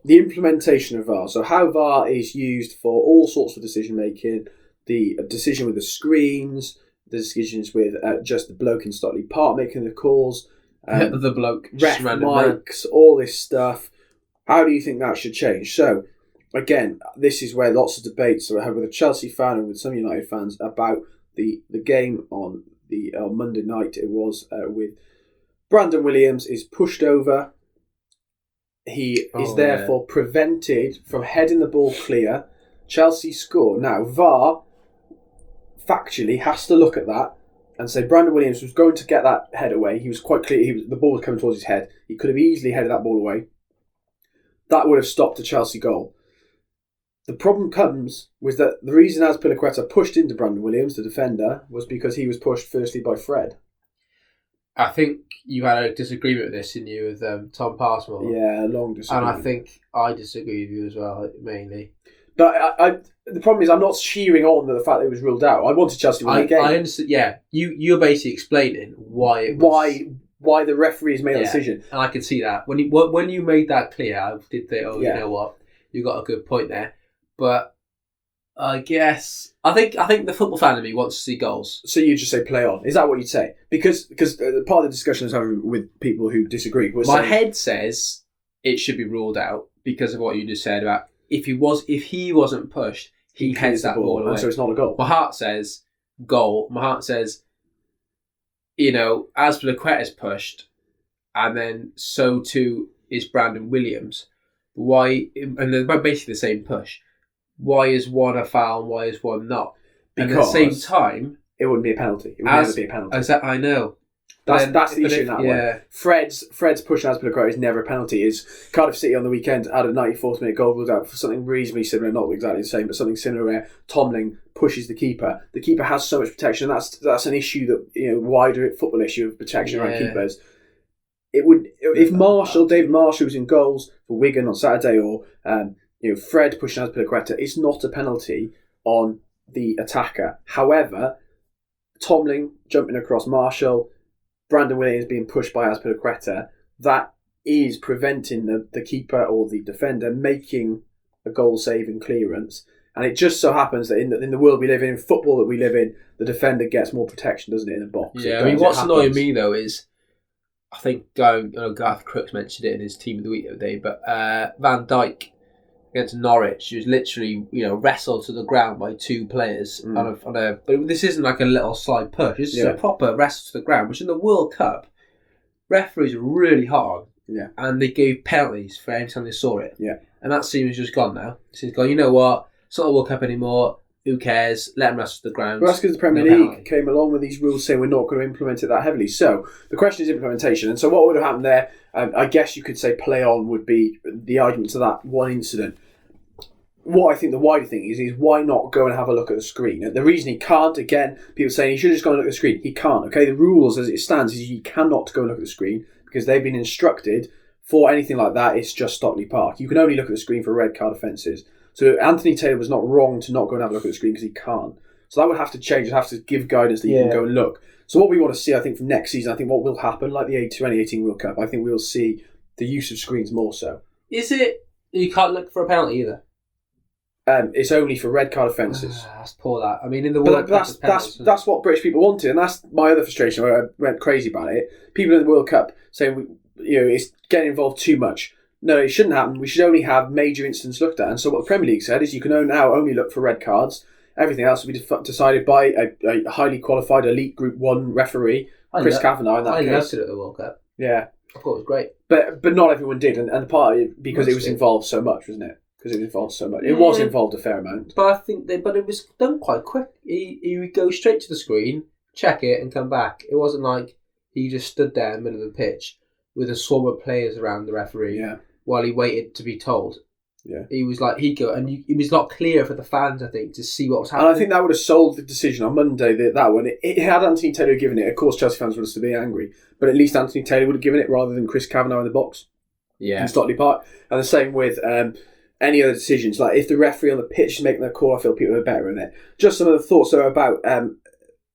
Speaker 2: the implementation of VAR. So how VAR is used for all sorts of decision making, the decision with the screens, the decisions with just the bloke in Stockley Park making the calls,
Speaker 1: the bloke,
Speaker 2: ref mics, all this stuff. How do you think that should change? So again, this is where lots of debates are had with a Chelsea fan and with some United fans about the game on Monday night. It was with Brandon Williams is pushed over he is therefore prevented from heading the ball clear. Chelsea score. Now, VAR factually has to look at that and say Brandon Williams was going to get that head away. He was quite clear. The ball was coming towards his head. He could have easily headed that ball away. That would have stopped a Chelsea goal. The problem comes with that the reason Azpilicueta pushed into Brandon Williams, the defender, was because he was pushed firstly by Fred.
Speaker 1: I think you had a disagreement with this, didn't you, with Tom Passmore?
Speaker 2: Yeah, a long disagreement.
Speaker 1: And I think I disagree with you as well, mainly.
Speaker 2: But the problem is I'm not cheering on the fact that it was ruled out. I wanted Chelsea to win the game.
Speaker 1: I understand, yeah. You're basically explaining why it was...
Speaker 2: Why the referees made a decision.
Speaker 1: And I can see that. When you made that clear, I did think, you know what, you got a good point there. But I guess I think the football fan in me wants to see goals.
Speaker 2: So you just say play on. Is that what you'd say? Because part of the discussion I was having with people who disagree was
Speaker 1: my head says it should be ruled out because of what you just said about if he wasn't pushed, he heads that ball away.
Speaker 2: So it's not a goal.
Speaker 1: My heart says goal. My heart says, Azpilicueta is pushed, and then so too is Brandon Williams. Why? And they're basically the same push. Why is one a foul and why is one not? And
Speaker 2: Because
Speaker 1: at the same time,
Speaker 2: it wouldn't be a penalty. It would never be a penalty.
Speaker 1: I know.
Speaker 2: That's the issue in that one. Fred's push on Azpilicueta is never a penalty. Is Cardiff City on the weekend had a 94th minute goal ruled out for something reasonably similar, not exactly the same, but something similar where Tomlin pushes the keeper. The keeper has so much protection. That's an issue that wider football issue of protection around keepers. It would if David Marshall was in goals for Wigan on Saturday, or Fred pushing Azpilicueta, it's not a penalty on the attacker. However, Tomlin jumping across Marshall, Brandon Williams being pushed by Azpilicueta, that is preventing the keeper or the defender making a goal-saving clearance. And it just so happens that in the world we live in football that we live in, the defender gets more protection, doesn't it, in the box?
Speaker 1: Yeah, what's annoying me, though, is I think Gareth Crooks mentioned it in his Team of the Week the other day, but Van Dijk against Norwich, he was literally wrestled to the ground by two players but this isn't like a little slide push. This is a proper wrestle to the ground, which in the World Cup, referees are really hard.
Speaker 2: Yeah,
Speaker 1: and they gave penalties for every time they saw it.
Speaker 2: Yeah,
Speaker 1: and that seems just gone now. It's gone. You know what? It's not a World Cup anymore. Who cares? Let them wrestle to the ground.
Speaker 2: Well, that's because the Premier League came along with these rules saying we're not going to implement it that heavily. So the question is implementation. And so what would have happened there? I guess you could say play on would be the argument to that one incident. What I think the wider thing is why not go and have a look at the screen? The reason he can't, again, people saying he should have just gone and look at the screen. He can't. Okay, the rules as it stands is he cannot go and look at the screen because they've been instructed for anything like that. It's just Stockley Park. You can only look at the screen for red card offences. So Anthony Taylor was not wrong to not go and have a look at the screen because he can't. So that would have to change. You'd have to give guidance that you can go and look. So what we want to see, I think, from next season, I think what will happen, like the 2018 World Cup, I think we'll see the use of screens more so.
Speaker 1: Is it you can't look for a penalty either?
Speaker 2: It's only for red card offences.
Speaker 1: That's poor that. I mean, in the World Cup,
Speaker 2: that's what British people wanted, and that's my other frustration where I went crazy about it. People in the World Cup saying, it's getting involved too much. No, it shouldn't happen. We should only have major incidents looked at. And so what the Premier League said is you can now only look for red cards. Everything else will be decided by a highly qualified elite Group 1 referee, Chris Kavanagh in that case.
Speaker 1: I loved it at the World Cup.
Speaker 2: Yeah.
Speaker 1: I thought it was great.
Speaker 2: But not everyone did, and part of it, because it was involved so much, wasn't it? Because it was involved so much. It was involved a fair amount.
Speaker 1: But I think but it was done quite quick. He would go straight to the screen, check it, and come back. It wasn't like he just stood there in the middle of the pitch with a swarm of players around the referee while he waited to be told.
Speaker 2: Yeah,
Speaker 1: he was like it was not clear for the fans, I think, to see what was happening.
Speaker 2: And I think that would have solved the decision on Monday. That one, it had Anthony Taylor given it. Of course, Chelsea fans would have still been angry, but at least Anthony Taylor would have given it rather than Chris Kavanagh in the box.
Speaker 1: Yeah,
Speaker 2: in Stockley Park, and the same with any other decisions. Like if the referee on the pitch is making the call, I feel people are better in it. Just some of the thoughts though about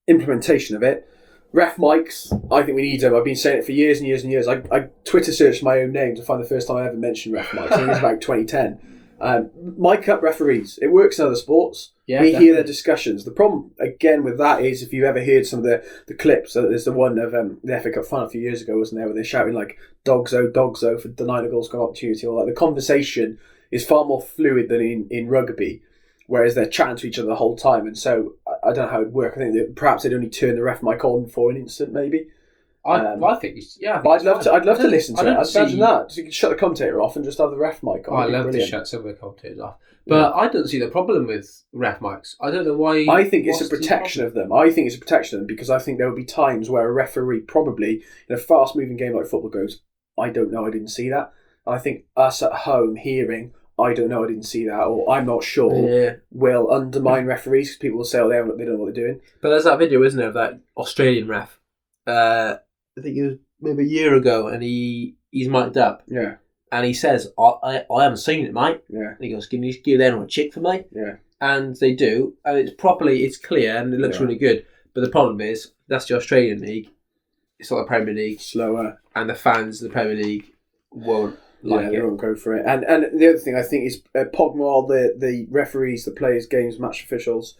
Speaker 2: implementation of it. Ref mics, I think we need them. I've been saying it for years and years and years. I Twitter searched my own name to find the first time I ever mentioned ref mics. I think it was about 2010. Mic up referees. It works in other sports.
Speaker 1: Yeah,
Speaker 2: we hear their discussions. The problem, again, with that is if you've ever heard some of the clips, there's the one of the FA Cup final a few years ago, wasn't there, where they're shouting like Dogzo, Dogzo for denying a goal scoring opportunity. Or like the conversation is far more fluid than in rugby, whereas they're chatting to each other the whole time. And so I don't know how it would work. I think that perhaps they'd only turn the ref mic on for an instant, maybe.
Speaker 1: I think it's, I think
Speaker 2: I'd
Speaker 1: it's
Speaker 2: love to.
Speaker 1: fine.
Speaker 2: I'd love to listen to it. I'd imagine
Speaker 1: see-
Speaker 2: that. So you could shut the commentator off and just have the ref mic on.
Speaker 1: I'd
Speaker 2: It'd be
Speaker 1: love to
Speaker 2: brilliant.
Speaker 1: shut some of the commentators off. But I don't see the problem with ref mics. I don't know why.
Speaker 2: I think it's a
Speaker 1: what's the
Speaker 2: protection
Speaker 1: problem?
Speaker 2: of them. I think it's a protection of them because I think there will be times where a referee probably, in a fast-moving game like football goes, I don't know, I didn't see that. And I think us at home hearing, I don't know, I didn't see that, or I'm not sure, will undermine referees because people will say, oh, they don't know what they're doing.
Speaker 1: But there's that video, isn't there, of that Australian ref? I think it was maybe a year ago, and he's mic'd up.
Speaker 2: Yeah.
Speaker 1: And he says, I haven't seen it, mate.
Speaker 2: Yeah.
Speaker 1: And he goes, can you give them a check for me?
Speaker 2: Yeah.
Speaker 1: And they do. And it's clear and it looks really good. But the problem is, that's the Australian League. It's not the Premier League.
Speaker 2: Slower.
Speaker 1: And the fans of the Premier League won't like
Speaker 2: they
Speaker 1: it.
Speaker 2: won't go for it. And the other thing I think is Pogmore, the referees, the players, games, match officials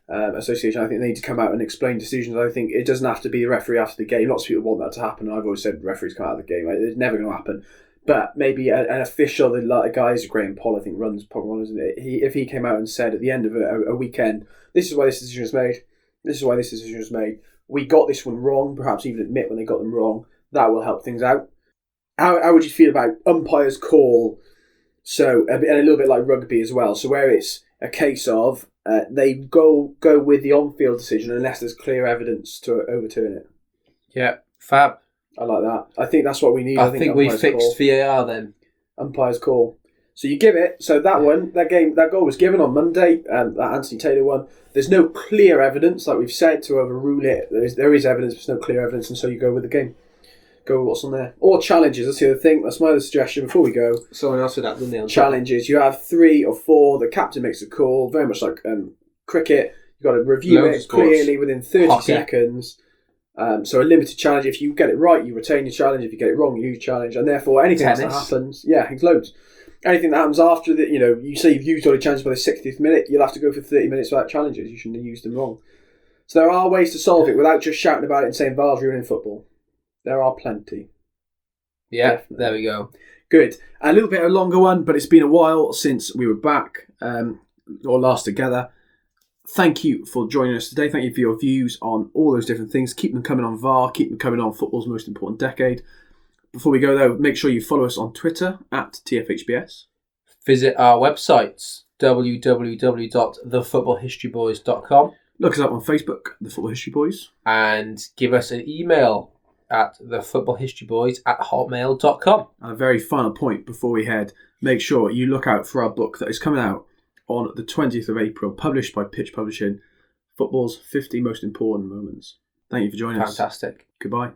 Speaker 2: association, I think they need to come out and explain decisions. I think it doesn't have to be the referee after the game. Lots of people want that to happen. I've always said referees come out of the game. It's never going to happen. But maybe an official, the guys, Graham Poll, I think, runs Pogmore, isn't it? If he came out and said at the end of a weekend, this is why this decision was made, this is why this decision was made, we got this one wrong, perhaps even admit when they got them wrong, that will help things out. How would you feel about umpire's call? So, and a little bit like rugby as well. So where it's a case of they go with the on-field decision unless there's clear evidence to overturn it.
Speaker 1: Yeah, fab.
Speaker 2: I like that. I think that's what we need.
Speaker 1: I think we fixed VAR then.
Speaker 2: Umpire's call. So you give it. So that goal was given on Monday. That Anthony Taylor one. There's no clear evidence, like we've said, to overrule it. There is evidence, but there's no clear evidence, and so you go with the game. Go with what's on there. Or challenges. That's the other thing. That's my other suggestion before we go.
Speaker 1: Someone else would have done the
Speaker 2: challenges. You have 3 or 4. The captain makes a call, very much like cricket. You've got to review it clearly within 30 seconds. So a limited challenge. If you get it right, you retain your challenge. If you get it wrong, you lose your challenge. And therefore, anything else that happens, it's loads. Anything that happens after that, you say you've used all your challenges by the 60th minute, you'll have to go for 30 minutes without challenges. You shouldn't have used them wrong. So there are ways to solve it without just shouting about it and saying VAR's ruining football. There are plenty.
Speaker 1: Yeah,
Speaker 2: Definitely.
Speaker 1: There we go.
Speaker 2: Good. A little bit of a longer one, but it's been a while since we were back or last together. Thank you for joining us today. Thank you for your views on all those different things. Keep them coming on VAR. Keep them coming on football's most important decade. Before we go, though, make sure you follow us on Twitter at TFHBS.
Speaker 1: Visit our websites, www.thefootballhistoryboys.com.
Speaker 2: Look us up on Facebook, The Football History Boys.
Speaker 1: And give us an email at thefootballhistoryboys@hotmail.com.
Speaker 2: And a very final point before we head, make sure you look out for our book that is coming out on the 20th of April, published by Pitch Publishing, Football's 50 Most Important Moments. Thank you for joining us.
Speaker 1: Fantastic.
Speaker 2: Goodbye.